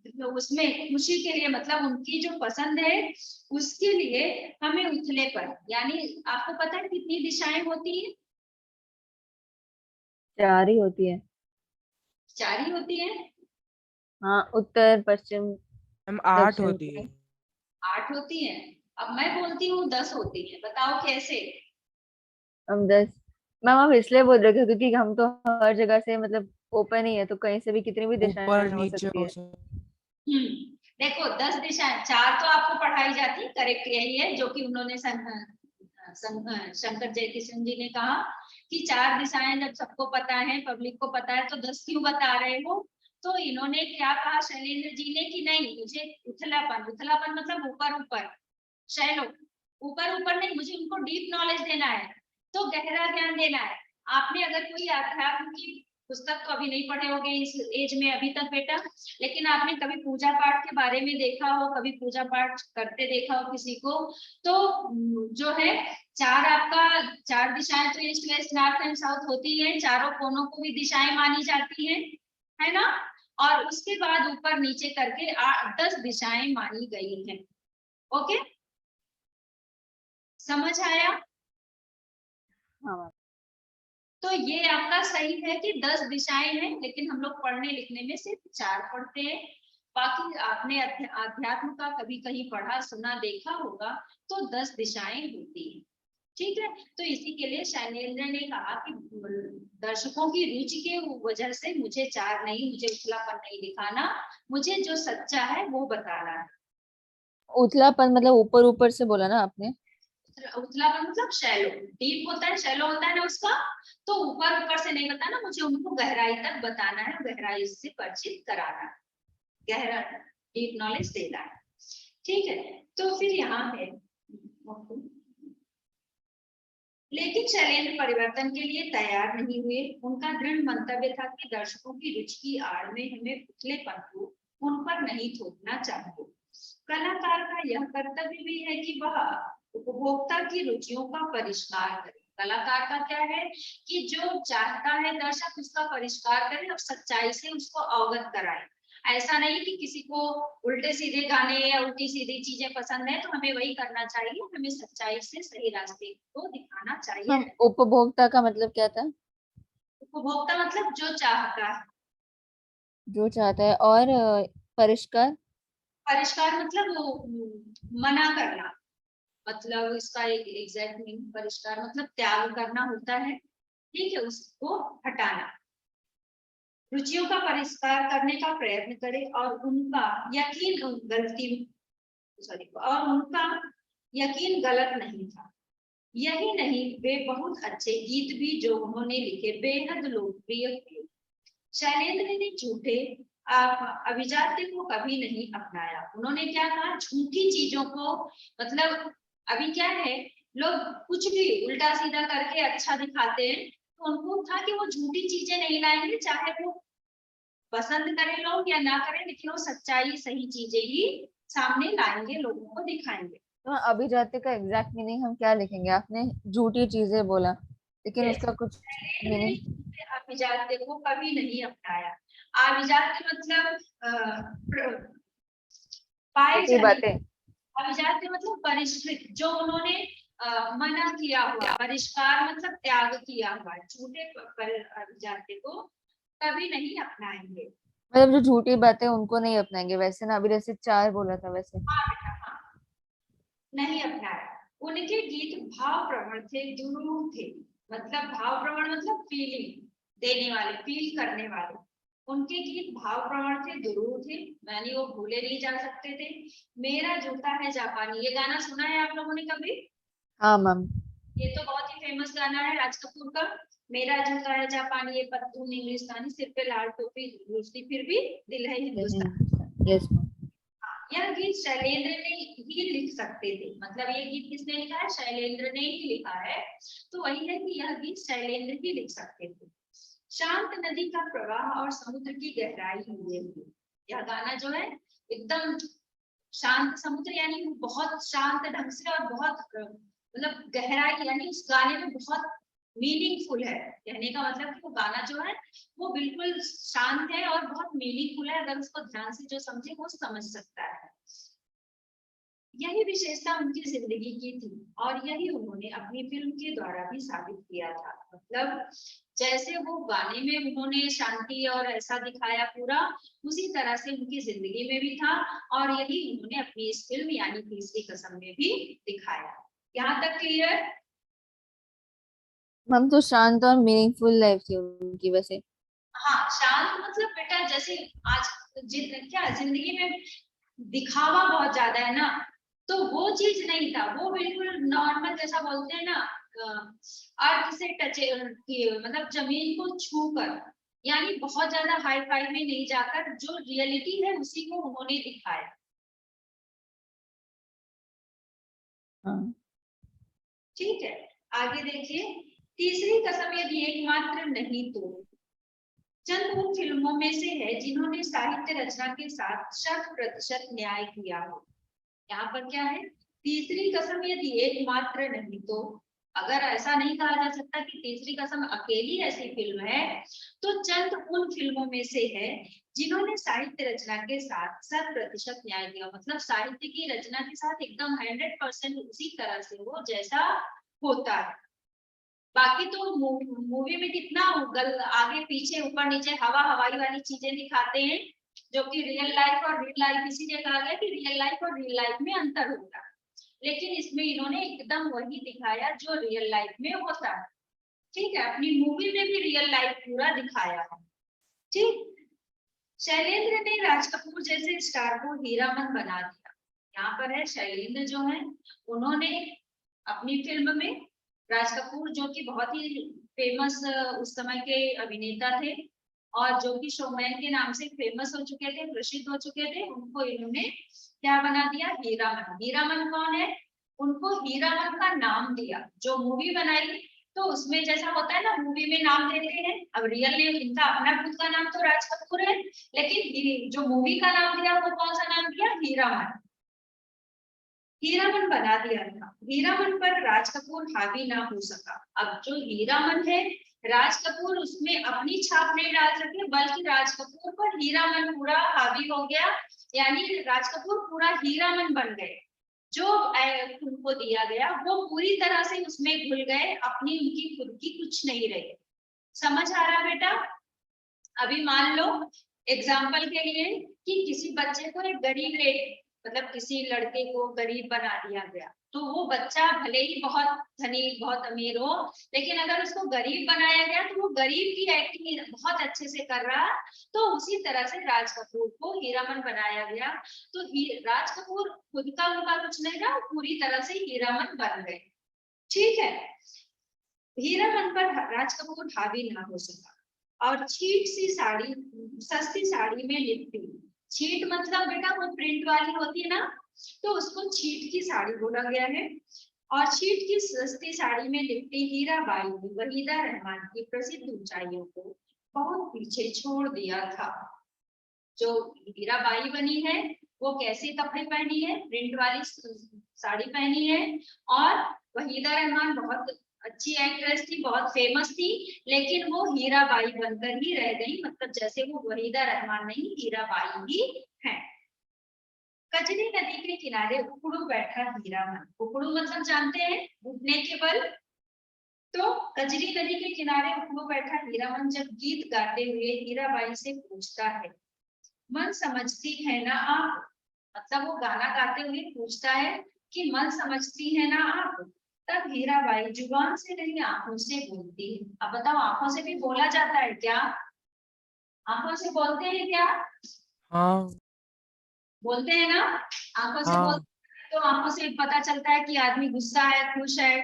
उसमें खुशी के लिए, मतलब उनकी जो पसंद है उसके लिए हमें उथलेपन, यानी आपको पता है कितनी दिशाएं होती है? 4 ही होती है। 4 ही होती है। हाँ, उत्तर पश्चिम मैम 8 दक्षिण होती है। उत्तरी। 8 होती है। अब मैं बोलती हूँ 10 होती है, बताओ कैसे? हम 10। मैम आप इसलिए बोल रहे थे क्योंकि हम तो हर जगह से मतलब ओपन ही है, तो कहीं से भी कितनी भी ऊपर दिशाएं हो नीचे सकती हो है। सकती। देखो 10 दिशाएं, 4 तो आपको पढ़ाई जाती, करेक्ट यही है जो कि उन्होंने शंकर जयकिशन जी ने कहा कि 4 दिशाएं जब सबको पता है, पब्लिक को पता है, तो 10 क्यों बता रहे हो? तो इन्होंने क्या कहा शैलेंद्र जी ने कि नहीं, मुझे उथलापन, उथलापन मतलब ऊपर ऊपर, शैलो, ऊपर ऊपर नहीं, मुझे उनको डीप नॉलेज देना है, तो गहरा ज्ञान देना है। आपने अगर कोई अध्यात्म की पुस्तक तो अभी नहीं पढ़े होंगे इस एज में अभी तक बेटा, लेकिन आपने कभी पूजा पाठ के बारे में देखा हो, कभी पूजा पाठ करते देखा हो किसी को, तो जो है 4 आपका 4 दिशाएं तो east west north and south होती है, चारों कोनों को भी दिशाएं मानी जाती है ना? और उसके बाद ऊपर नीचे करके 10 दिशाएं मानी गई हैं। ओके, समझ आया? हाँ। तो ये आपका सही है कि 10 दिशाएं हैं, लेकिन हम लोग पढ़ने लिखने में सिर्फ 4 पढ़ते हैं। बाकी आपने अध्यात्म का कभी कहीं पढ़ा सुना देखा होगा तो 10 दिशाएं होती हैं। ठीक है, तो इसी के लिए शैलेंद्र ने कहा कि दर्शकों की रुचि के वजह से मुझे 4 नहीं, मुझे उथलापन नहीं दिखाना, मुझे जो सच्चा है वो बताना है। उथलापन मतलब ऊपर ऊपर से बोला ना आपने? उथलापन मतलब शैलो, डीप होता है, शैलो होता है ना उसका, तो ऊपर ऊपर से नहीं बताना, मुझे उनको गहराई तक बताना है, गहराई से परिचित कराना है, गहरा डीप नॉलेज देना है। ठीक है, तो फिर यहाँ है, लेकिन शैलेंद्र परिवर्तन के लिए तैयार नहीं हुए। उनका दृढ़ मंतव्य था कि दर्शकों की रुचि की आड़ में हमें उथलेपन को उन पर नहीं थोपना चाहिए। कलाकार का यह कर्तव्य भी है कि वह उपभोक्ता की रुचियों का परिष्कार करे। कलाकार का क्या है कि जो चाहता है दर्शक उसका परिष्कार करे और सच्चाई से उसको अवगत कराए। ऐसा नहीं कि किसी को उल्टे सीधे गाने या उल्टी सीधी चीजें पसंद है तो हमें वही करना चाहिए, हमें सच्चाई से सही रास्ते को दिखाना चाहिए। हम उपभोक्ता का मतलब क्या था? उपभोक्ता मतलब जो चाहता है। जो चाहता है। और परिष्कार? परिष्कार मतलब वो मना करना, मतलब इसका एक एग्जैक्ट मीनिंग परिष्कार मतलब त्याग करना होता है। ठीक है, उसको हटाना, रुचियों का परिष्कार करने का प्रयत्न करे और उनका यकीन गलती, सॉरी, और उनका यकीन गलत नहीं था। यही नहीं, वे बहुत अच्छे गीत भी जो उन्होंने लिखे बेहद लोकप्रिय हुए। शैलेंद्र ने झूठे अभिजात्य को कभी नहीं अपनाया। उन्होंने क्या कहा, झूठी चीजों को, मतलब अभी क्या है, लोग कुछ भी उल्टा सीधा करके अच्छा दिखाते हैं, तो उनको था कि वो झूठी चीजें नहीं लाएंगे, चाहे वो पसंद करें लोग या ना करें, लेकिन वो सच्चाई सही चीजें ही सामने लाएंगे, लोगों को दिखाएंगे। तो अभिजात्य का एग्जैक्ट मीनिंग हम क्या लिखेंगे? आपने झूठी चीजें बोला, लेकिन Yes. उसका कुछ मीनिंग? अभिजात्य को कभी नहीं अपनाया। अभिजात्य मतलब पाए झूठी जाने बातें। अभिजात्य मतलब परिष्कृत, जो उन्होंने मना किया हुआ, परिष्कार मतलब त्याग किया हुआ, झूठे अभिजात्य को कभी नहीं अपनाएंगे। मतलब जो झूठी बातें उनको नहीं अपनाएंगे, वैसे ना, अभी जैसे 4 बोला था वैसे। हाँ बेटा, हाँ, नहीं अपनाया। उनके गीत भाव प्रवण थे, दुरूह थे। मतलब भाव प्रवण मतलब फीलिंग देने वाले, फील करने वाले। उनके गीत भाव प्रवण थे, दुरूह थे, यानी वो भूले नहीं जा सकते थे। मेरा जूता है जापानी, ये गाना सुना है आप लोगों ने कभी? हाँ मैम। ये तो बहुत ही फेमस गाना है राज कपूर का। मेरा जूता है जापानी, ये पत्तून इंग्लिस्तानी, सिर पे लाल टोपी रूसी, फिर भी दिल है हिंदुस्तानी। Yes ma'am. यह गीत शैलेंद्र ने ही लिख सकते थे। मतलब ये गीत किसने लिखा है? शैलेंद्र ने ही लिखा है। तो वही है कि यह गीत शैलेंद्र ही लिख सकते थे। शांत नदी का प्रवाह और समुद्र की गहराई हुए हुए, यह गाना जो है एकदम शांत समुद्र, यानी बहुत शांत ढंग से और बहुत मतलब गहराई, यानी उस गाने में बहुत मीनिंगफुल है। कहने का मतलब कि वो गाना जो है वो बिल्कुल शांत है और बहुत मीनिंगफुल है। अगर उसको ध्यान से जो समझे वो समझ सकता है। यही विशेषता उनकी जिंदगी की थी और यही उन्होंने अपनी फिल्म के द्वारा भी साबित किया था। मतलब जैसे वो गाने में उन्होंने शांति और ऐसा दिखाया पूरा, उसी तरह से उनकी जिंदगी में भी था और यही उन्होंने अपनी इस फिल्म यानी तीसरी कसम में भी दिखाया। यहाँ तक क्लियर? मैम तो शांत और मीनिंगफुल लाइफ थी उनकी वैसे। हाँ, शांत मतलब बेटा जैसे आज क्या जिंदगी में दिखावा बहुत ज्यादा है ना, तो वो चीज नहीं था। वो बिल्कुल नॉर्मल, जैसा बोलते हैं ना, अर्थ से टच किए, मतलब जमीन को छू कर, यानी बहुत ज्यादा हाई फाई में नहीं जाकर जो रियलिटी है उसी को उन्होंने दिखाया। हाँ। ठीक है, आगे देखिए। तीसरी कसम यदि एकमात्र नहीं तो चंद उन फिल्मों में से है जिन्होंने साहित्य रचना के साथ 100% न्याय किया हो। यहाँ पर क्या है? तीसरी कसम यदि एकमात्र नहीं तो, अगर ऐसा नहीं कहा जा सकता कि तीसरी कसम अकेली ऐसी फिल्म है, तो चंद उन फिल्मों में से है जिन्होंने साहित्य रचना के साथ 100% न्याय किया। मतलब साहित्य की रचना के साथ एकदम 100% उसी तरह से हो जैसा होता है। बाकी तो मूवी में कितना आगे पीछे ऊपर नीचे हवा हवाई वाली चीजें दिखाते हैं, जो कि रियल लाइफ और रियल लाइफ, इसीलिए कहा गया कि रियल लाइफ और रियल लाइफ में अंतर होगा। लेकिन इसमें इन्होंने एकदम वही दिखाया जो रियल लाइफ में होता है। ठीक है, अपनी मूवी में भी रियल लाइफ पूरा दिखाया है। ठीक। शैलेंद्र ने राज कपूर जैसे स्टार को हीरामन बना दिया। यहाँ पर है शैलेंद्र जो है, उन्होंने अपनी फिल्म में राज कपूर जो कि बहुत ही फेमस उस समय के अभिनेता थे और जो कि शोमैन के नाम से फेमस हो चुके थे, प्रसिद्ध हो चुके थे, उनको इन्होंने क्या बना दिया? हीरामन। हीरामन कौन है? उनको हीरामन का नाम दिया। जो मूवी बनाई तो उसमें जैसा होता है ना, मूवी में नाम देते हैं। अब रियल नेम इनका अपना खुद का नाम तो राज कपूर है, लेकिन जो मूवी का नाम दिया वो कौन सा नाम दिया? हीरामन। हीरामन बना दिया था। हीरामन पर राज कपूर हावी ना हो सका। अब जो हीरामन है, राज कपूर उसमें अपनी छाप नहीं डाल सके, बल्कि राज कपूर पर हीरामन पूरा हावी हो गया, यानी राज कपूर पूरा हीरामन बन गए। जो उनको दिया गया वो पूरी तरह से उसमें घुल गए, अपनी उनकी खुद की कुछ नहीं रही। समझ आ रहा बेटा? अभी मान लो एग्जाम्पल के लिए कि किसी बच्चे को एक गरीब मतलब किसी लड़के को गरीब बना दिया गया, तो वो बच्चा भले ही बहुत धनी बहुत अमीर हो, लेकिन अगर उसको गरीब बनाया गया तो वो गरीब की एक्टिंग बहुत अच्छे से कर रहा। तो उसी तरह से राज कपूर को हीरामन बनाया गया, तो राज कपूर खुद का उनका कुछ नहीं रहा, पूरी तरह से हीरामन बन गए। ठीक है, हीरामन पर राज कपूर हावी ना हो सका और छीट सी साड़ी, सस्ती साड़ी में लिपटी। छीट मतलब बेटा वो प्रिंट वाली होती है ना, तो उसको छीट की साड़ी बोला गया है। और छीट की सस्ती साड़ी में लिपटी हीराबाई ने वहीदा रहमान की प्रसिद्ध ऊंचाइयों को बहुत पीछे छोड़ दिया था। जो हीराबाई बनी है वो कैसे कपड़े पहनी है? प्रिंट वाली साड़ी पहनी है। और वहीदा रहमान बहुत अच्छी एक्ट्रेस थी, बहुत फेमस थी, लेकिन वो हीराबाई बनकर ही रह गई। मतलब जैसे वो वहीदा रहमान नहीं, हीराबाई ही है। कजरी नदी के किनारे उकड़ू बैठा हीरा मन। उकड़ू मतलब जानते हैं, घुटने के बल। तो कजरी नदी के किनारे उकड़ू बैठा हीरा मन जब गीत गाते हुए हीराबाई से पूछता है, मन समझती है ना आप। मतलब वो गाना गाते हुए पूछता है कि मन समझती है ना आप। तब हीराबाई जुबान से नहीं आंखों से बोलती है। अब बताओ, आंखों से भी बोला जाता है क्या? आंखों से बोलते हैं क्या? हाँ बोलते हैं ना, आंखों से हाँ। बोलते हैं, तो आंखों से पता चलता है कि आदमी गुस्सा है, खुश है,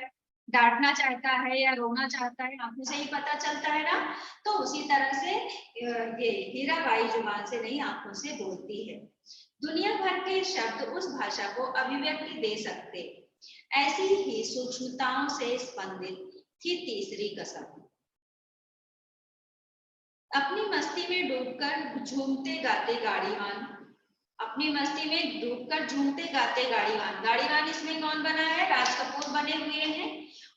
डांटना चाहता है या रोना चाहता है, आंखों से ही पता चलता है ना। तो उसी तरह से ये हीराबाई जुबान से नहीं आंखों से बोलती है। दुनिया भर के शब्द उस भाषा को अभिव्यक्ति दे सकते, ऐसी ही सूक्ष्मताओं से स्पंदित थी तीसरी कसम। अपनी मस्ती में डूबकर झूमते गाते गाड़ीवान। अपनी मस्ती में डूबकर झूमते गाते गाड़ीवान। गाड़ीवान इसमें कौन बना है? राज कपूर बने हुए हैं।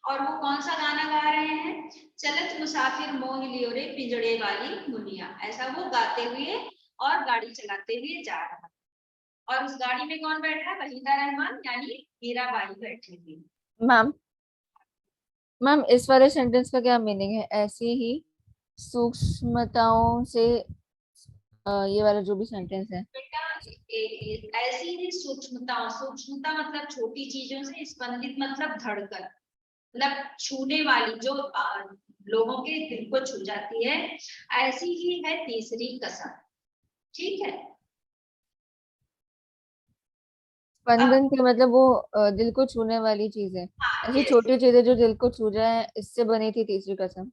और वो कौन सा गाना गा रहे हैं? चलत मुसाफिर मोह लियो रे पिंजड़े वाली मुनिया, ऐसा वो गाते हुए और गाड़ी चलाते हुए जा रहा है। और उस गाड़ी में कौन बैठा है? वहीदा रहमान यानी हीराबाई बैठी हुई। मैम मैम इस वाले सेंटेंस का क्या मीनिंग है? ऐसी ही सूक्ष्मताओं से ये वाला जो भी सेंटेंस है। बेटा ऐसी ही सूक्ष्मता, सूक्ष्मता मतलब छोटी चीजों से, स्पंदित मतलब धड़कन, मतलब छूने वाली, जो लोगों के दिल को छू जाती है, ऐसी ही है तीसरी कसम। ठीक है। अब स्पंदन के मतलब वो दिल को छूने वाली चीज है। हाँ, ऐसी yes, छोटी चीजें जो दिल को छू जाए, इससे बनी थी तीसरी कसम।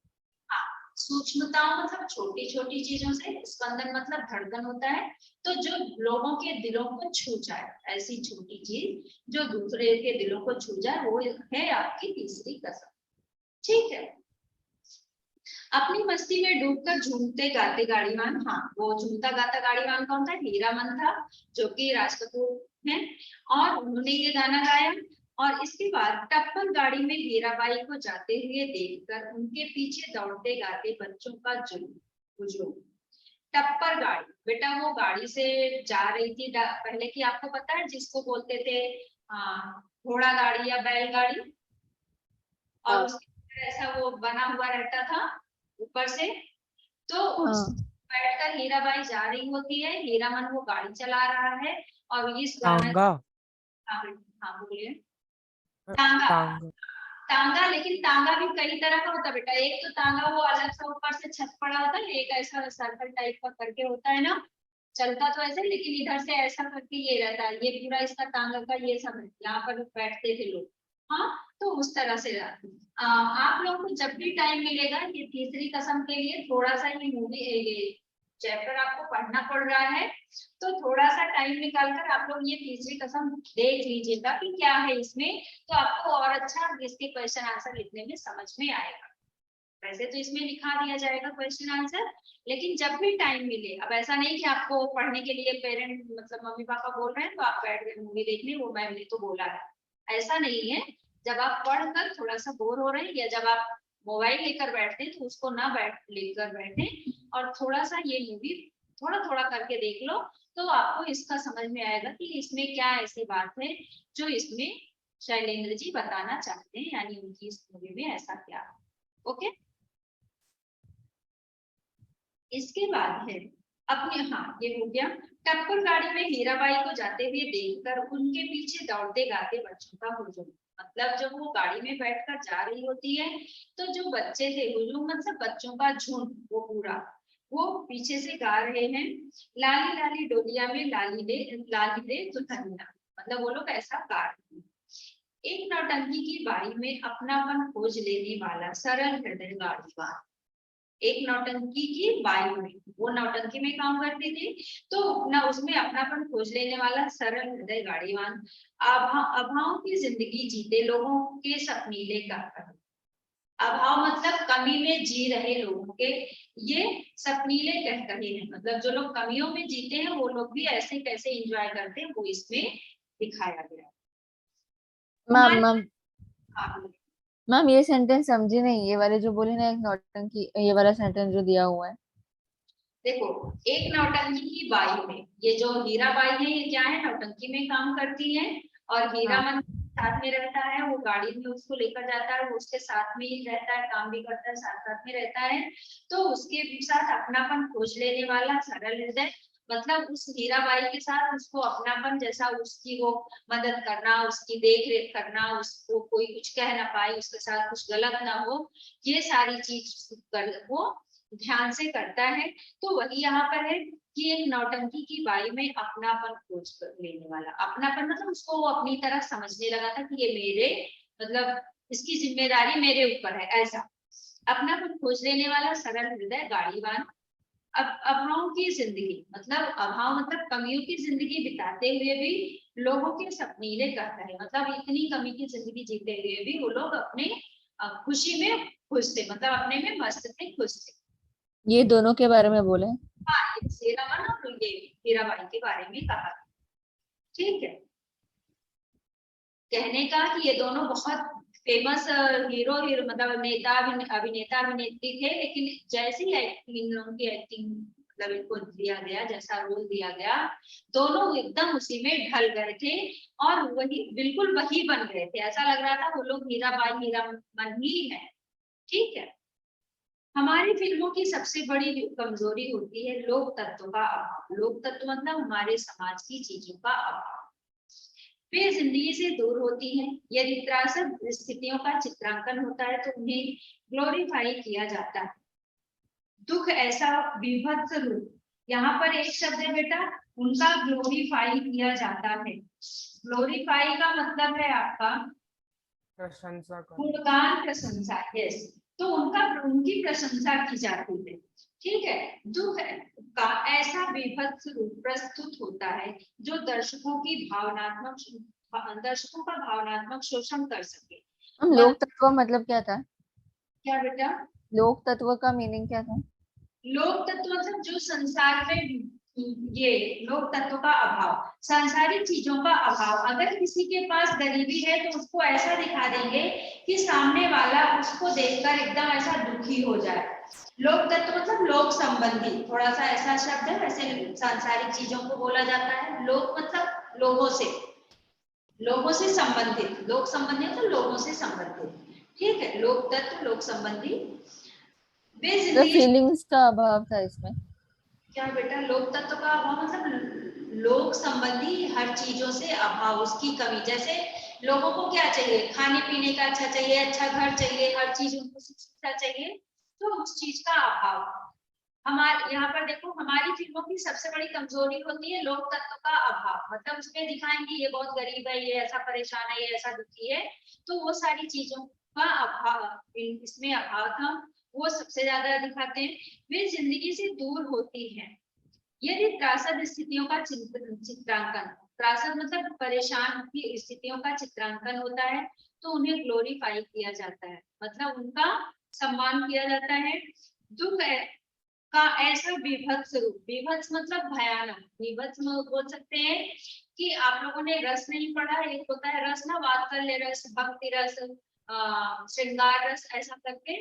हाँ, सूक्ष्मताओं मतलब छोटी छोटी चीजों से, स्पंदन मतलब धड़कन होता है, तो जो लोगों के दिलों को छू जाए, ऐसी छोटी चीज जो दूसरे के दिलों को छू जाए, वो है आपकी तीसरी कसम। ठीक है। अपनी मस्ती में डूबकर झूमते गाते गाड़ीवान। हाँ, वो झूमता गाता गाड़ीवान कौन था? हीरामन था, जो कि राज कपूर हैं। और उन्होंने ये गाना गाया। और इसके बाद टप्पल गाड़ी में हीराबाई को जाते हुए देखकर उनके पीछे दौड़ते गाते बच्चों का हुजूम। टप्पर गाड़ी, बेटा वो गाड़ी से जा रही थी पहले की, आपको पता है जिसको बोलते थे घोड़ा गाड़ी या बैलगाड़ी। और हाँ उसके ऐसा वो बना हुआ रहता था ऊपर से। तो उस हाँ बैठकर हीराबाई जा रही होती है, हीरामन वो गाड़ी चला रहा है। और इस गाना, टांगा। हाँ हाँ, बोलिए। अ, तांगा। टांगा। तांगा, लेकिन तांगा भी कई तरह का होता है बेटा। एक तो तांगा वो अलग सा ऊपर से छत पड़ा होता है, एक ऐसा सर्कल टाइप का करके होता है ना, चलता तो ऐसे, लेकिन इधर से ऐसा करके ये रहता है, ये पूरा इसका तांगा का ये सब है, यहाँ पर बैठते थे लोग। हाँ, तो उस तरह से रहते। आप लोग को जब भी टाइम मिलेगा, ये तीसरी कसम के लिए थोड़ा सा ये मूवी, ये चैप्टर आपको पढ़ना पड़ रहा है, तो थोड़ा सा टाइम निकाल कर आप लोग ये तीसरी कसम देख लीजिएगा कि क्या है इसमें। तो आपको और अच्छा इसके क्वेश्चन आंसर लिखने में समझ में आएगा। वैसे तो इसमें लिखा दिया जाएगा क्वेश्चन आंसर, लेकिन जब भी टाइम मिले, अब ऐसा नहीं कि आपको पढ़ने के लिए पेरेंट मतलब मम्मी पापा बोल रहे हैं तो आप बैठ गए मूवी देखने, वो मैम ने तो बोला है, ऐसा नहीं है। जब आप पढ़कर थोड़ा सा बोर हो रहे हैं, या जब आप मोबाइल लेकर बैठते हैं, तो उसको ना लेकर बैठे, और थोड़ा सा ये मूवी थोड़ा थोड़ा करके देख लो, तो आपको इसका समझ में आएगा कि इसमें क्या ऐसी बात है जो इसमें शैलेंद्र जी बताना चाहते हैं, यानी उनकी इस मूवी में ऐसा क्या है। ओके। इसके बाद है अपने, हाँ ये हो गया। टप्पर गाड़ी में हीराबाई को जाते हुए देखकर उनके पीछे दौड़ते गाते बच्चों का हुजूम। मतलब जब वो गाड़ी में बैठकर जा रही होती है, तो जो बच्चे थे, हुजूम मतलब बच्चों का झुंड, वो पूरा वो पीछे से गा रहे हैं, लाली लाली डोलिया में लाली दे दुल्हनिया। मतलब वो लोग ऐसा गा रहे हैं। एक नौटंकी की बारी में अपनापन खोज लेने वाला सरल हृदय गाड़ीवान। एक नौटंकी की बाई में, वो नौटंकी में काम करती थी, तो अपना उसमें अपनापन खोज लेने वाला सरल हृदय गाड़ीवान, अभाव की जिंदगी जीते लोगों के सपनीले का। अभाव मतलब कमी में जी रहे लोगों के ये सपनीले कह कहे हैं, मतलब जो लोग कमियों में जीते हैं वो लोग भी ऐसे कैसे एंजॉय करते हैं, वो इसमें दिखाया गया है। मैम हमारे मैम मैम ये सेंटेंस समझी नहीं, ये वाले जो बोले ना, एक नौटंकी, ये वाला सेंटेंस जो दिया हुआ है। देखो, एक नौटंकी की बाई में, ये जो हीराबाई है ये क्या है, नौटंकी में काम करती है, और हीरा हाँ। मन साथ में रहता है, वो गाड़ी में उसको लेकर जाता है, वो उसके साथ में ही रहता है, काम भी करता है, साथ साथ में रहता है। तो उसके साथ अपनापन खोज लेने वाला सरल हृदय, मतलब उस हीराबाई के साथ उसको अपनापन, जैसा उसकी वो मदद करना, उसकी देख रेख करना, उसको कोई कुछ कह ना पाए, उसके साथ कुछ गलत ना हो, ये सारी चीज वो ध्यान से करता है। तो वही यहाँ पर है कि एक नौटंकी की बाई में अपनापन खोज कर लेने वाला, अपनापन मतलब उसको वो अपनी तरह समझने लगा था कि ये मेरे, मतलब इसकी जिम्मेदारी मेरे ऊपर है, ऐसा अपनापन खोज लेने वाला सरल हृदय गाड़ीवान। अब अभाव की जिंदगी, मतलब अभाव मतलब कमियों की जिंदगी बिताते हुए भी लोगों के सपनीले करता है, मतलब इतनी कमी की जिंदगी जीते हुए भी वो लोग अपने खुशी में खुश थे, मतलब अपने में मस्त थे, खुश थे। ये दोनों के बारे में बोले। हाँ, ये हीरामन और ये हीराबाई के बारे में कहा, ठीक है। कहने का कि ये दोनों बहुत फेमस हीरो मतलब नेता अभिनेता अभिनेत्री थे, लेकिन जैसी एक्टिंग, इन लोगों की एक्टिंग, मतलब इनको दिया गया जैसा रोल दिया गया, दोनों एकदम उसी में ढल गए थे, और वही बिल्कुल वही बन गए थे, ऐसा लग रहा था वो लोग हीराबाई हीरामन ही है, ठीक है। हमारी फिल्मों की सबसे बड़ी कमजोरी होती है लोक तत्व का अभाव। लोक तत्व मतलब हमारे समाज की चीजों का अभाव, वे जिंदगी से दूर होती हैं। यदि त्रासद स्थितियों का चित्रांकन होता है तो उन्हें ग्लोरीफाई किया जाता है। दुख ऐसा विभत्स रूप, यहाँ पर एक शब्द है बेटा, उनका ग्लोरीफाई किया जाता है। ग्लोरीफाई का मतलब है आपका प्रशंसा करना। गुणगान, प्रशंसा, यस। तो उनका उनकी प्रशंसा की जाती है, ठीक है। दुख का ऐसा विभत्स रूप प्रस्तुत होता है जो दर्शकों का भावनात्मक शोषण कर सके। हम लोक तत्व मतलब क्या था? क्या बेटा? लोक तत्व का मीनिंग क्या था? लोक तत्व मतलब जो संसार में, ये लोक तत्व का अभाव, सांसारिक चीजों का अभाव। अगर किसी के पास गरीबी है तो उसको ऐसा दिखा देंगे कि सामने वाला उसको देखकर एकदम ऐसा दुखी हो जाए। लोक तत्व मतलब लोक संबंधी, थोड़ा सा ऐसा शब्द है, वैसे सांसारिक चीजों को बोला जाता है। लोक मतलब लोगों से संबंधित, लोक संबंधी तो लोगों से संबंधित, ठीक है। लोक तत्व लोक संबंधी, वे तो जिंदगी। फीलिंग्स का अभाव था इसमें। क्या बेटा? लोक तत्व का अभाव मतलब लोक संबंधी हर चीजों से अभाव, उसकी कमी। जैसे लोगों को क्या चाहिए, खाने पीने का अच्छा चाहिए, अच्छा घर चाहिए, हर चीज उनको सुविधा चाहिए, तो उस चीज का अभाव। हमारे यहाँ पर देखो, हमारी फिल्मों की सबसे बड़ी कमजोरी होती है लोक तत्व का अभाव, मतलब उसमें दिखाएंगे ये बहुत गरीब है, ये ऐसा परेशान है, ये ऐसा दुखी है, तो वो सारी चीजों का अभाव, इसमें अभाव था, वो सबसे ज्यादा दिखाते हैं। वे जिंदगी से दूर होती हैं। यदि त्रासद स्थितियों का चित्रांकन, त्रासद मतलब परेशान की स्थितियों का चित्रांकन होता है तो उन्हें ग्लोरीफाई किया जाता है, मतलब उनका सम्मान किया जाता है। दुख का ऐसा विभत्स रूप, विभत्स मतलब भयानक, विभत्स बोल सकते हैं कि आप लोगों ने रस नहीं पढ़ा, एक होता है रस ना, वात्सल्य रस, भक्ति रस, श्रृंगार रस, ऐसा करके,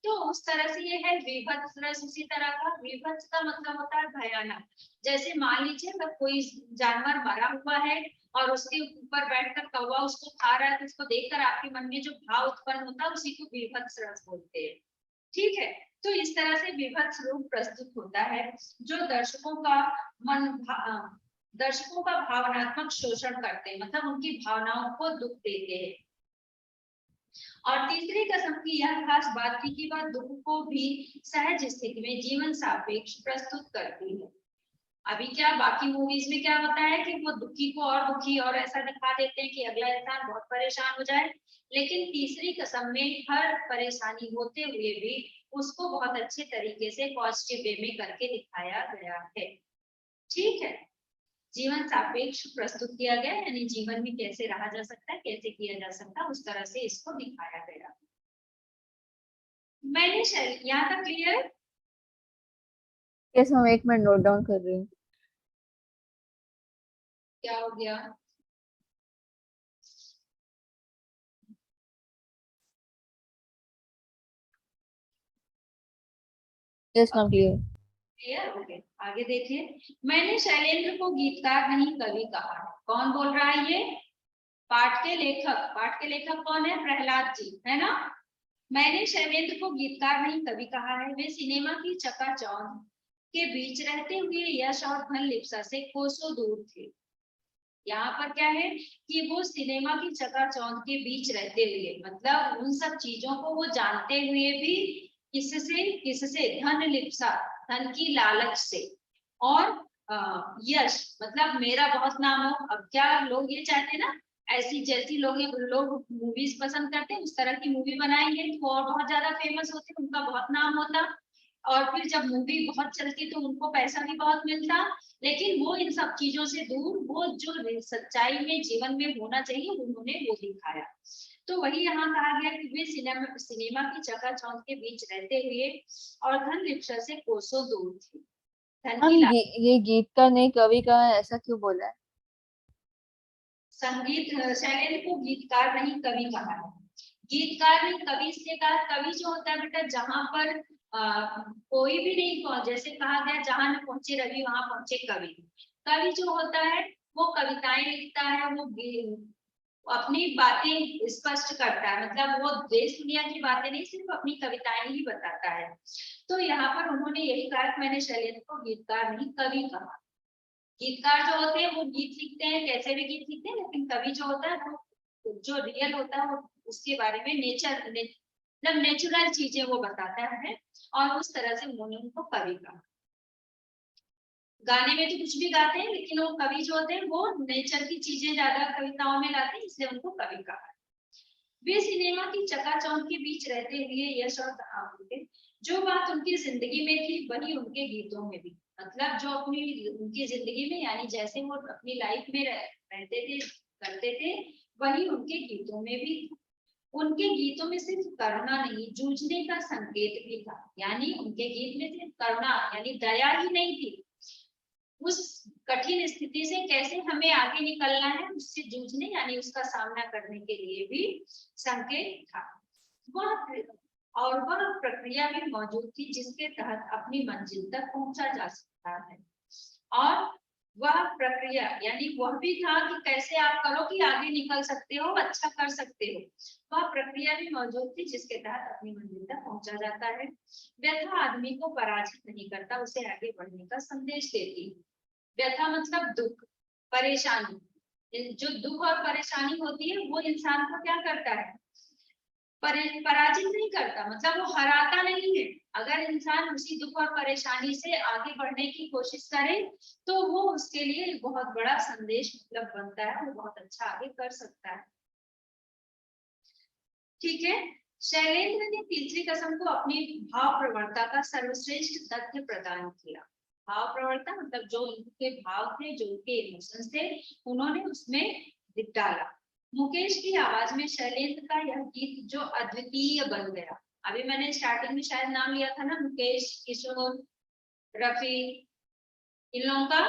तो उस तरह से ये है विभत्स रस। उसी तरह का विभत्स का मतलब होता है भयानक। जैसे मान लीजिए अगर कोई जानवर मरा हुआ है और उसके ऊपर बैठकर कौवा उसको खा रहा है, तो उसको देखकर आपके मन में जो भाव उत्पन्न होता है उसी को विभत्स रस बोलते हैं, ठीक है। तो इस तरह से विभत्स रूप प्रस्तुत होता है जो दर्शकों का भावनात्मक शोषण करते हैं, मतलब उनकी भावनाओं को दुख देते हैं। और तीसरी कसम की यह खास बात थी कि वह दुख को भी सहज स्थिति में जीवन सापेक्ष प्रस्तुत करती है। अभी क्या बाकी मूवीज में क्या होता है कि वो दुखी को और दुखी और ऐसा दिखा देते हैं कि अगला इंसान बहुत परेशान हो जाए, लेकिन तीसरी कसम में हर परेशानी होते हुए भी उसको बहुत अच्छे तरीके से पॉजिटिव वे में करके दिखाया गया है, ठीक है। जीवन सापेक्ष प्रस्तुत किया गया, यानी जीवन में कैसे रहा जा सकता है, कैसे किया जा सकता है, उस तरह से इसको दिखाया गया। मैंने यहाँ तक क्लियर? यस, हम 1 मिनट नोट डाउन कर रही हूँ। क्या हो गया? Yes ma'am, clear. क्लियर हो गया। आगे देखिए, मैंने शैलेंद्र को गीतकार नहीं कवि कहा है। कौन बोल रहा है ये? पाठ के लेखक कौन है? प्रहलाद जी, है ना। मैंने शैलेंद्र को गीतकार नहीं कवि कहा है। वे सिनेमा की चकाचौंध के बीच रहते हुए यश और धन लिप्सा से कोसों दूर थे। यहाँ पर क्या है कि वो सिनेमा की चकाचौंध के बीच रहते हुए, मतलब उन सब चीजों को वो जानते हुए भी किससे धन लिप्सा, धन की लालच से, और यश मतलब मेरा बहुत नाम हो। अब क्या लोग ये चाहते हैं ना, ऐसी जैसी लोग मूवीज पसंद करते हैं उस तरह की मूवी बनाएंगे तो और बहुत ज्यादा फेमस होते, उनका बहुत नाम होता, और फिर जब मूवी बहुत चलती तो उनको पैसा भी बहुत मिलता। लेकिन वो इन सब चीजों से दूर, वो जो सच्चाई में जीवन में होना चाहिए उन्होंने वो दिखाया। तो वही यहाँ कहा गया कि वे सिनेमा की चकाचौंध के बीच रहते हुए और धन लिप्सा से कोसों दूर थे। धन हम की ये गीतकार नहीं कवि कहा है, ऐसा क्यों बोला है? शैलेंद्र को गीतकार नहीं कवि कहा है। गीतकार नहीं कवि इसलिए कहा, कवि जो होता है बेटा जहां पर कोई भी नहीं पहुंच, जैसे कहा गया जहां न पहुंचे रवि वहां पहुंचे कवि। कवि जो होता है वो कविताएं लिखता है, वो अपनी बातें स्पष्ट करता है, मतलब वो देश दुनिया की बातें नहीं, सिर्फ अपनी कविताएं ही बताता है। तो यहाँ पर उन्होंने यही कहा कि मैंने शैलेंद्र को गीतकार नहीं कवि कहा। गीतकार जो होते हैं वो गीत लिखते हैं, कैसे भी गीत लिखते हैं, लेकिन कवि जो होता है वो जो रियल होता है वो उसके बारे में मतलब नेचुरल चीजें वो बताता है, और उस तरह से उन्होंने उनको कवि कहा। गाने में तो कुछ भी गाते हैं, लेकिन वो कवि जो होते हैं वो नेचर की चीजें ज्यादा कविताओं में लाते हैं, इसलिए उनको कवि कहा। वे सिनेमा की चकाचौंध के बीच रहते हुए यश और धन, जो बात उनकी जिंदगी में थी वही उनके गीतों में भी, मतलब जो अपनी उनकी जिंदगी में, यानी जैसे वो अपनी लाइफ में रहते थे करते थे, वही उनके गीतों में भी था। उनके गीतों में सिर्फ करुणा नहीं, जूझने का संकेत भी था। यानी उनके गीत में सिर्फ करुणा यानी दया ही नहीं थी, उस कठिन स्थिति से कैसे हमें आगे निकलना है, उससे जूझने यानी उसका सामना करने के लिए भी संकेत था। वह प्रक्रिया भी मौजूद थी जिसके तहत अपनी मंजिल तक पहुंचा जा सकता है। और वह प्रक्रिया यानी वह भी था कि कैसे आप करो कि आगे निकल सकते हो, अच्छा कर सकते हो। वह प्रक्रिया भी मौजूद थी जिसके तहत अपनी मंजिल तक पहुंचा जाता है। व्यथा आदमी को पराजित नहीं करता, उसे आगे बढ़ने का संदेश देती है। व्यथा मतलब दुख, परेशानी। जो दुख और परेशानी होती है वो इंसान को क्या करता है? पराजित नहीं करता, मतलब वो हराता नहीं है। अगर इंसान उसी दुख और परेशानी से आगे बढ़ने की कोशिश करे तो वो उसके लिए बहुत बड़ा संदेश मतलब बनता है, वो बहुत अच्छा आगे कर सकता है। ठीक है। शैलेंद्र ने तीसरी कसम को अपनी भाव प्रवणता का सर्वश्रेष्ठ तथ्य प्रदान किया। भाव प्रवणता मतलब जो उनके भाव थे, जो उनके इमोशंस थे, उन्होंने उसमें डाला। मुकेश की आवाज में शैलेंद्र का यह गीत जो अद्वितीय बन गया। अभी मैंने स्टार्टिंग में शायद नाम लिया था ना, मुकेश, किशोर, रफी, इन लोगों का।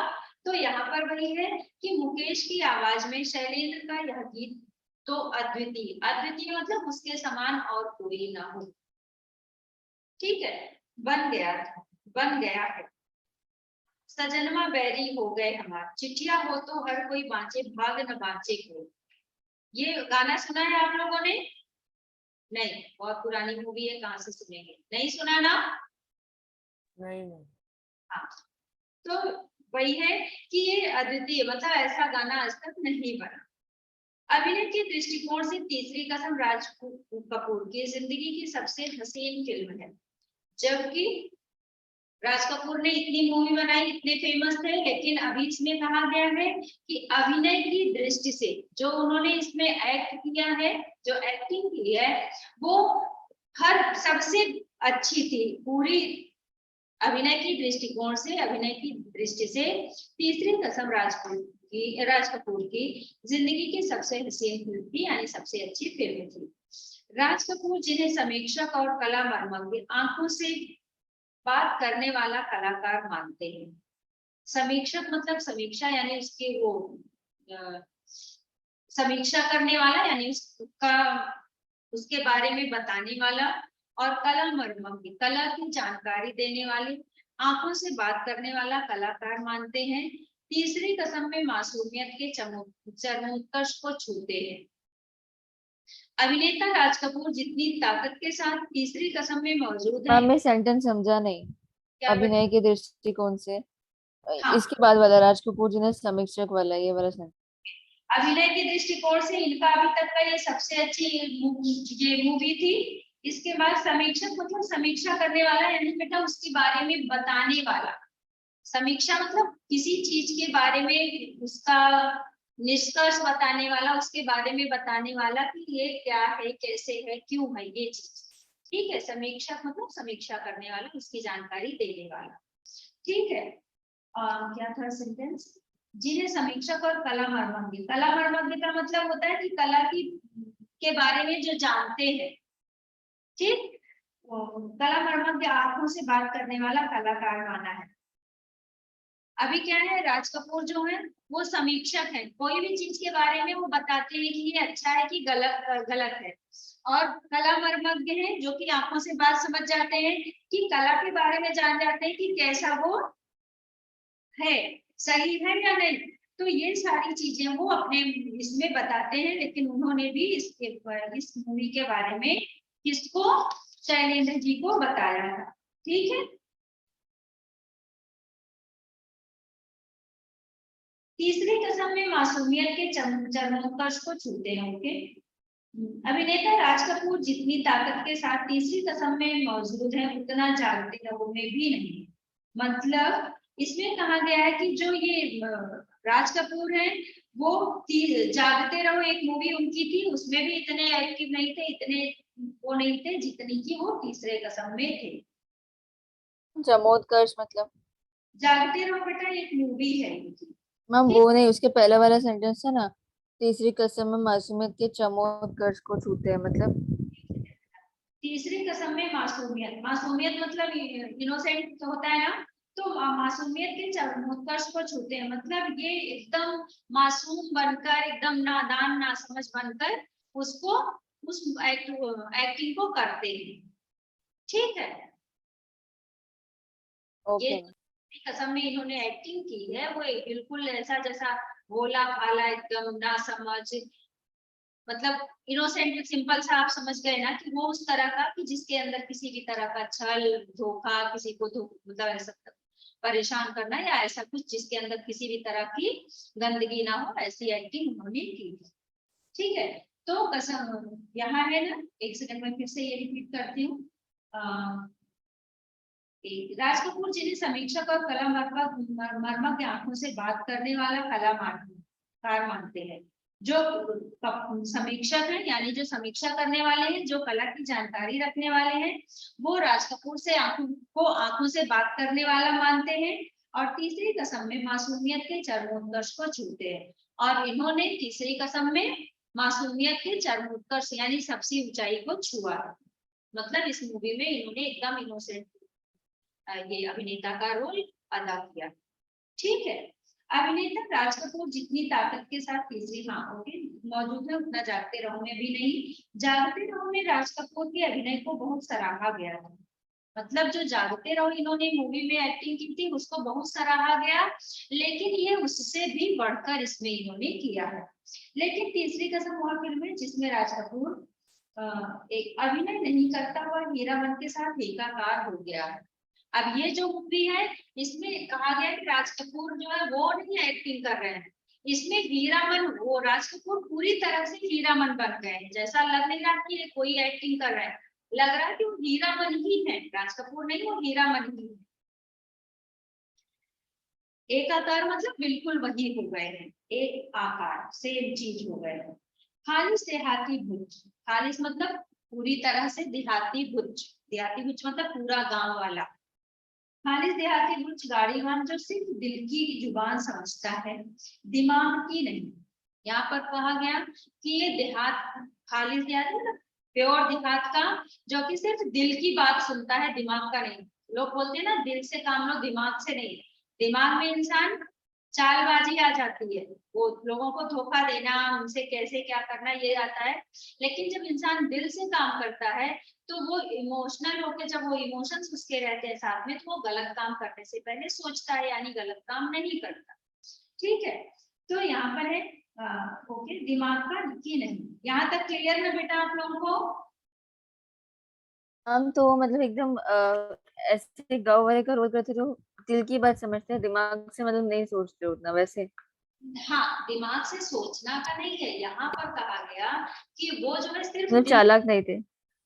तो यहाँ पर वही है कि मुकेश की आवाज में शैलेंद्र का यह गीत तो अद्वितीय, अद्वितीय मतलब उसके समान और कोई ना हो। ठीक है, बन गया है। सजनमा बैरी हो गए हमार, चिट्ठिया हो तो हर कोई बाँचे, भाग न बाँचे कोई। ये गाना सुना है आप लोगों ने? नहीं, बहुत पुरानी मूवी है, कहाँ से सुनेंगे? नहीं सुना ना? नहीं। हाँ, तो वही है कि ये अद्वितीय मतलब ऐसा गाना आज तक नहीं बना। अभिनय के दृष्टिकोण से तीसरी कसम राज कपूर की जिंदगी की सबसे हसीन फिल्म है। जबकि राज कपूर ने इतनी मूवी बनाई, इतने फेमस थे, लेकिन अभी इसमें कहा गया है कि अभिनय की दृष्टि से जो उन्होंने इसमें एक्ट किया है, जो एक्टिंग की है, वो हर सबसे अच्छी थी। पूरी अभिनय की दृष्टिकोण से, अभिनय की दृष्टि से तीसरी कसम राज कपूर की जिंदगी की सबसे हसीन फिल्म थी, यानी सबसे अच्छी फिल्म थी। राज कपूर जिन्हें समीक्षक और कला मर्मज्ञ आंखों से बात करने वाला कलाकार मानते हैं। समीक्षक मतलब समीक्षा यानी उसके वो समीक्षा करने वाला यानी उसके बारे में बताने वाला, और कला मर्मज्ञ कला की जानकारी देने वाले, आंखों से बात करने वाला कलाकार मानते हैं। तीसरी कसम में मासूमियत के चरमोत्कर्ष को छूते हैं। अभिनेता राज कपूर जितनी ताकत के साथ तीसरी कसम में मौजूद है। मैम मैं सेंटेंस समझा नहीं। क्या अभिनय के दृष्टिकोण से हाँ, इसके बाद वाला राज कपूर जी ने समीक्षक वाला ये वाला सेंटेंस। अभिनय के दृष्टिकोण से इनका अभी तक का ये सबसे अच्छी ये मूवी थी। इसके बाद समीक्षक मतलब समीक्षा करने वाला, यानी बेटा उसके बारे में बताने वाला। समीक्षा मतलब किसी चीज के बारे में उसका निष्कर्ष बताने वाला, उसके बारे में बताने वाला कि ये क्या है, कैसे है, क्यों है ये चीज। ठीक है, समीक्षक मतलब समीक्षा करने वाला, उसकी जानकारी देने वाला। ठीक है, क्या था सेंटेंस? जिन्हें समीक्षक और कला मर्मज्ञ, कला मर्मज्ञ का मतलब होता है कि कला की के बारे में जो जानते हैं। ठीक, कला मर्मज्ञ आंखों से बात करने वाला कलाकार माना है। अभी क्या है, राज कपूर जो है वो समीक्षक है, कोई भी चीज के बारे में वो बताते हैं कि ये अच्छा है कि गलत है। और कला मर्मज्ञ है जो कि आंखों से बात समझ जाते हैं, कि कला के बारे में जान जाते हैं कि कैसा वो है, सही है या नहीं। तो ये सारी चीजें वो अपने इसमें बताते हैं, लेकिन उन्होंने भी इस मूवी के बारे में किसको, शैलेंद्र जी को बताया था। ठीक है, तीसरी कसम में मासूमियत के चरमोत्कर्ष को छूते हैं। ओके, अभिनेता राज कपूर जितनी ताकत के साथ तीसरी कसम में मौजूद है उतना जागते रहो में भी नहीं। मतलब इसमें कहा गया है कि जो ये राज कपूर हैं वो जागते रहो एक मूवी उनकी थी, उसमें भी इतने एक्टिव नहीं थे, इतने वो नहीं थे जितनी की वो तीसरे कसम में थे। चमोत्कर्ष मतलब जागते रहो बेटा एक मूवी है इनकी। मैम वो नहीं, उसके पहले वाला सेंटेंस था ना, तीसरी कसम में मासूमियत के चमोत्कर्ष को छूते हैं मतलब। तीसरी कसम में मासूमियत, मासूमियत मतलब इनोसेंट होता है ना, तो मासूमियत के चरमोत्कर्ष को छूते हैं मतलब ये एकदम मासूम बनकर, एकदम नादान नासमझ बनकर उसको उस एक्टिंग को करते हैं। ठीक है, ये ओके। कसम में इन्होंने एक्टिंग की है वो बिल्कुल ऐसा जैसा भोला भाला एकदम ना समझ, मतलब इनोसेंट सिंपल सा आप समझ गए ना, कि वो उस तरह का कि जिसके अंदर किसी भी तरह का छल धोखा, किसी को मतलब ऐसा परेशान करना या ऐसा कुछ जिसके अंदर किसी भी तरह की गंदगी ना हो, ऐसी एक्टिंग उन्होंने की है। ठीक है, तो कसम यहाँ है ना, एक सेकंड में फिर से ये रिपीट करती हूँ। राज कपूर जिन्हें समीक्षक और कला मर्मज्ञ की आंखों से बात करने वाला कलाकार मानते हैं। जो समीक्षक है यानी जो समीक्षा करने वाले हैं, जो कला की जानकारी रखने वाले हैं, वो राज कपूर से आंखों से बात करने वाला मानते हैं। और तीसरी कसम में मासूमियत के चरमोत्कर्ष को छूते हैं। और इन्होंने तीसरी कसम में मासूमियत के चरमोत्कर्ष यानी सबसे ऊंचाई को छुआ। मतलब इस मूवी में इन्होंने एकदम इनोसेंट ये अभिनेता का रोल अदा किया। ठीक है, अभिनेता राज कपूर जितनी ताकत के साथ तीसरी मौजूद है उतना जागते रहो में भी नहीं। जागते रहो में राज कपूर के अभिनय को बहुत सराहा गया था। मतलब जो जागते रहो इन्होंने मूवी में एक्टिंग की थी उसको बहुत सराहा गया, लेकिन ये उससे भी बढ़कर इसमें इन्होंने किया है। लेकिन तीसरी कसम वह फिल्म है जिसमें राज कपूर एक अभिनय नहीं करता हुआ हीरामन के साथ एकाकार हो गया है। अब ये जो मूवी है इसमें कहा गया कि राज कपूर जो है वो नहीं एक्टिंग कर रहे हैं, इसमें हीरामन, वो राज कपूर पूरी तरह से हीरामन बन गए हैं। जैसा लग नहीं रहा कि कोई एक्टिंग कर रहा है, लग रहा है कि वो हीरामन ही है, राज कपूर नहीं, वो हीरामन ही है। एक आकार मतलब बिल्कुल वही हो गए हैं, एक आकार सेम चीज हो गए हैं। खालिस देहाती भुज, खालिस मतलब पूरी तरह से देहाती भुज, देहाती भुज मतलब पूरा गांव वाला। खालिस देहाती भुज गाड़ीवान जो सिर्फ दिल की जुबान समझता है, दिमाग की नहीं। यहाँ पर कहा गया कि ये देहात, खालिस देहाती मतलब प्योर देहात का, जो कि सिर्फ दिल की बात सुनता है, दिमाग का नहीं। लोग बोलते हैं ना दिल से काम लो दिमाग से नहीं, दिमाग में इंसान चालबाजी आ जाती है, वो लोगों को धोखा देना, उनसे कैसे क्या करना ये आता है। लेकिन जब इंसान दिल से काम करता है तो वो इमोशनल होकर, जब वो इमोशंस उसके रहते हैं साथ में, तो वो गलत काम करने से पहले सोचता है, यानी गलत काम नहीं करता। ठीक है, तो यहाँ पर है ओके, दिमाग का की नहीं। यहाँ तक क्लियर है बेटा आप लोगों को? हम तो मतलब एकदम ऐसे गाँव वाले का रोल करते जो दिल की बात समझते हैं, दिमाग से मतलब नहीं सोचते उतना वैसे। हाँ, दिमाग से सोचना का नहीं है, यहाँ पर कहा गया कि वो जो है सिर्फ मतलब दिल, चालाक नहीं थे।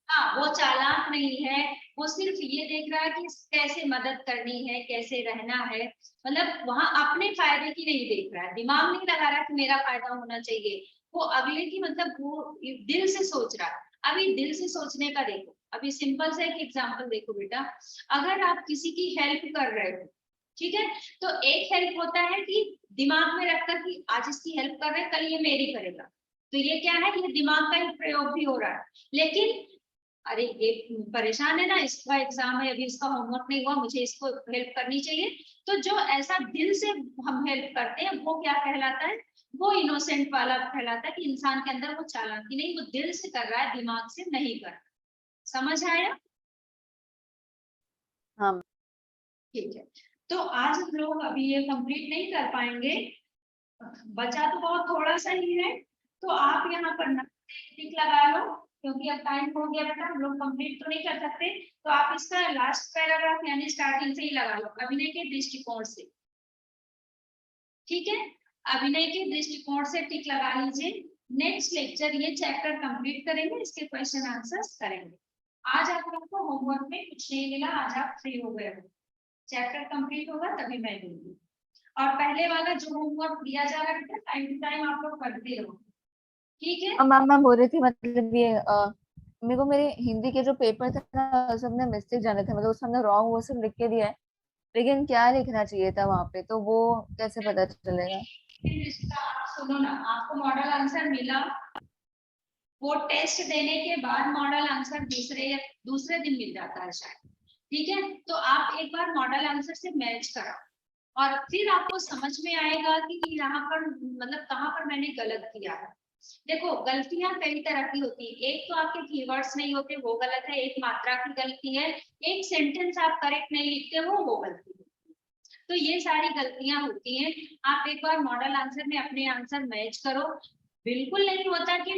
हाँ वो चालाक नहीं है, वो सिर्फ ये देख रहा है कि कैसे मदद करनी है, कैसे रहना है, मतलब वहां अपने फायदे की नहीं देख रहा है, दिमाग नहीं लगा रहा कि मेरा फायदा होना चाहिए, वो अगले की, मतलब वो दिल से सोच रहा है। अभी दिल से सोचने का देखो, अभी सिंपल सा एक एग्जांपल देखो बेटा, अगर आप किसी की हेल्प कर रहे हो, ठीक है, तो एक हेल्प होता है कि दिमाग में रखकर कि आज इसकी हेल्प कर रहे हैं, कल ये मेरी करेगा, तो ये क्या है, ये दिमाग का ही प्रयोग भी हो रहा है। लेकिन अरे ये परेशान है ना, इसका एग्जाम है, अभी इसका होमवर्क नहीं हुआ, मुझे इसको हेल्प करनी चाहिए, तो जो ऐसा दिल से हम हेल्प करते हैं वो क्या कहलाता है, वो इनोसेंट वाला कहलाता है, कि इंसान के अंदर वो चालाकी नहीं, वो दिल से कर रहा है, दिमाग से नहीं कर रहा। समझ आया? हाँ ठीक है, तो आज हम लोग अभी ये कंप्लीट नहीं कर पाएंगे, बचा तो बहुत थोड़ा सा ही है, तो आप यहाँ पर ना टिक लगा लो, क्योंकि अब टाइम हो गया बेटा, हम लोग कंप्लीट तो नहीं कर सकते, तो आप इसका लास्ट पैराग्राफ यानी स्टार्टिंग से ही लगा लो, अभिनय के दृष्टिकोण से। ठीक है, अभिनय के दृष्टिकोण से टिक लगा लीजिए। नेक्स्ट लेक्चर ये चैप्टर कंप्लीट करेंगे, इसके क्वेश्चन आंसर्स करेंगे। आज आप लोग को होमवर्क में कुछ नहीं मिला, आज आप फ्री हो गए हो, चैप्टर कंप्लीट होगा तभी मैं दूंगी। और पहले वाला जो होमवर्क दिया जा रहा है टाइम टू टाइम आप लोग करते रहो, ठीक है? अब मैम बोल रही थी मतलब ये मेरे को मेरे हिंदी के जो पेपर थे ना सब में मिस्टेक जाने थे, मतलब उसमें हमने रॉन्ग वो सब लिख के दिया है, लेकिन क्या लिखना चाहिए था वहां पे, तो वो कैसे पता चलेगा? इसका आप सुनो ना, आपको मॉडल आंसर मिला, वो टेस्ट देने के बाद मॉडल आंसर दूसरे दिन मिल जाता है शायद। ठीक है, तो आप एक बार मॉडल आंसर से मैच कराओ और फिर आपको समझ में आएगा कि यहाँ पर मतलब कहाँ पर मैंने गलत किया है। देखो गलतियां कई तरह की होती है, एक तो आपके कीवर्ड्स नहीं होते वो गलत है, एक मात्रा की गलती है, एक सेंटेंस आप करेक्ट नहीं लिखते हो वो गलती है, तो ये सारी गलतियां होती हैं। आप एक बार मॉडल आंसर में अपने आंसर मैच करो, बिल्कुल नहीं होता कि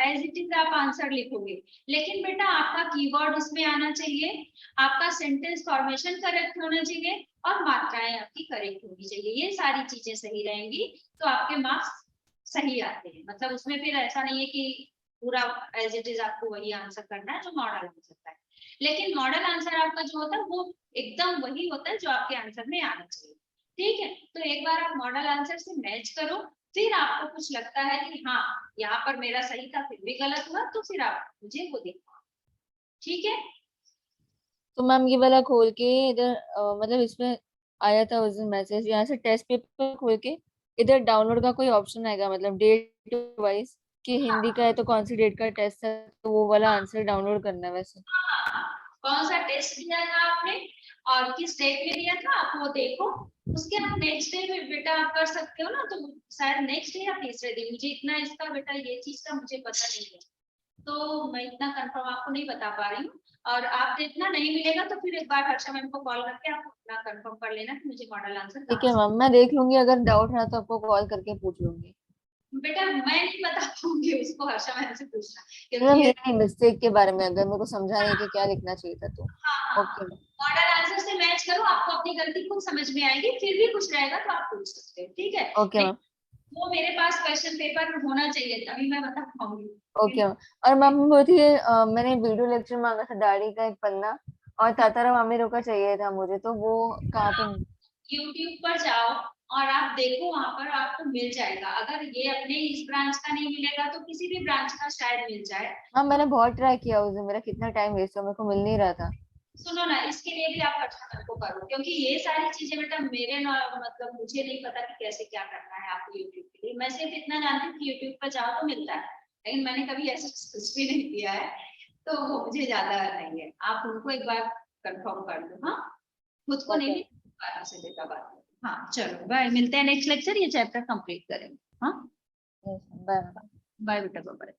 एज इट इज आप आंसर लिखोगे, लेकिन बेटा आपका कीवर्ड उसमें आना चाहिए, आपका सेंटेंस फॉर्मेशन करेक्ट होना चाहिए और मात्राएं आपकी करेक्ट होनी चाहिए, ये सारी चीजें सही रहेंगी तो आपके मार्क्स सही आते हैं। मतलब उसमें फिर ऐसा नहीं है कि पूरा एज इट इज आपको वही आंसर करना है जो मॉडल आंसर का है, लेकिन मॉडल आंसर आपका जो होता है वो एकदम वही होता है जो आपके आंसर में आना चाहिए। ठीक है, तो एक बार आप मॉडल आंसर से मैच करो, फिर आपको कुछ लगता है कि हाँ यहाँ पर मेरा सही था फिर भी गलत हुआ, तो फिर आप मुझे वो देखो। ठीक है, तो मैम ये वाला खोल के इधर मतलब इसमें आया था उस दिन मैसेज, यहाँ से टेस्ट पेपर खोल के इधर डाउनलोड का कोई ऑप्शन आएगा मतलब डेट वाइज, कि हिंदी का है तो कौन सी डेट का टेस्ट है, तो वो वाला आंसर डाउनलोड करना है वैसे। कौन सा टेस्ट दिया था आपने और किस डेट में दिया था आप वो देखो, उसके बाद नेक्स्ट डे में बेटा आप कर सकते हो ना, तो शायद नेक्स्ट डे या तीसरे दिन, मुझे इतना इसका बेटा ये चीज का मुझे पता नहीं है, तो मैं इतना कंफर्म आपको नहीं बता पा रही हूँ। और आप इतना नहीं मिलेगा तो फिर एक बार हर्षा मैम को कॉल करके आप अपना कंफर्म कर लेना कि मुझे मॉडल आंसर ठीक कहाँ है से। मैम, मैं देख लूंगी, अगर डाउट रहा तो आपको कॉल करके पूछ लूंगी। बेटा मैं नहीं बता पाऊंगी, उसको हर्षा मैम से पूछना, मतलब क्योंकि ये नहीं मिस्टेक के बारे में, अगर मेरे को समझा नहीं कि क्या लिखना चाहिए था तो। हाँ हाँ ओके। मॉडल आंसर से मैच करो, आपको अपनी गलती खुद समझ में आएगी, फिर भी कुछ रहेगा तो आप पूछ सकते हो, ठीक है? Okay ma'am. वो मेरे पास क्वेश्चन पेपर होना चाहिए तभी मैं बता पाऊंगी। Okay ma'am. और मैम बोलती है मैंने वीडियो लेक्चर मांगा था दाढ़ी का एक पन्ना, और तातारा मामेरो का चाहिए था मुझे, तो वो कहाँ पे? यूट्यूब पर जाओ और आप देखो, वहां पर आपको मिल जाएगा, अगर ये अपने इस ब्रांच का नहीं मिलेगा तो किसी भी ब्रांच का शायद मिल जाए। हाँ मैंने बहुत ट्राई किया उस दिन, मेरा कितना टाइम वेस्ट हुआ, मेरे को मिल नहीं रहा था। सुनो ना, इसके लिए भी आप हर्षा मैम को करो, क्योंकि ये सारी चीजें बेटा मेरे ना मतलब मुझे नहीं पता कि कैसे क्या करना है आपको यूट्यूब के लिए, मैं सिर्फ इतना जानती हूँ कि यूट्यूब पर जाओ तो मिलता है, लेकिन मैंने कभी ऐसा कुछ भी नहीं किया है, तो वो मुझे ज्यादा नहीं है, आप उनको एक बार कंफर्म कर दो, हाँ खुद को नहीं ओके। भी 12 से लेकर 12। हाँ चलो बाय, मिलते हैं नेक्स्ट लेक्चर, ये चैप्टर कंप्लीट करेंगे। हाँ बाय। बाय बेटा, बाय।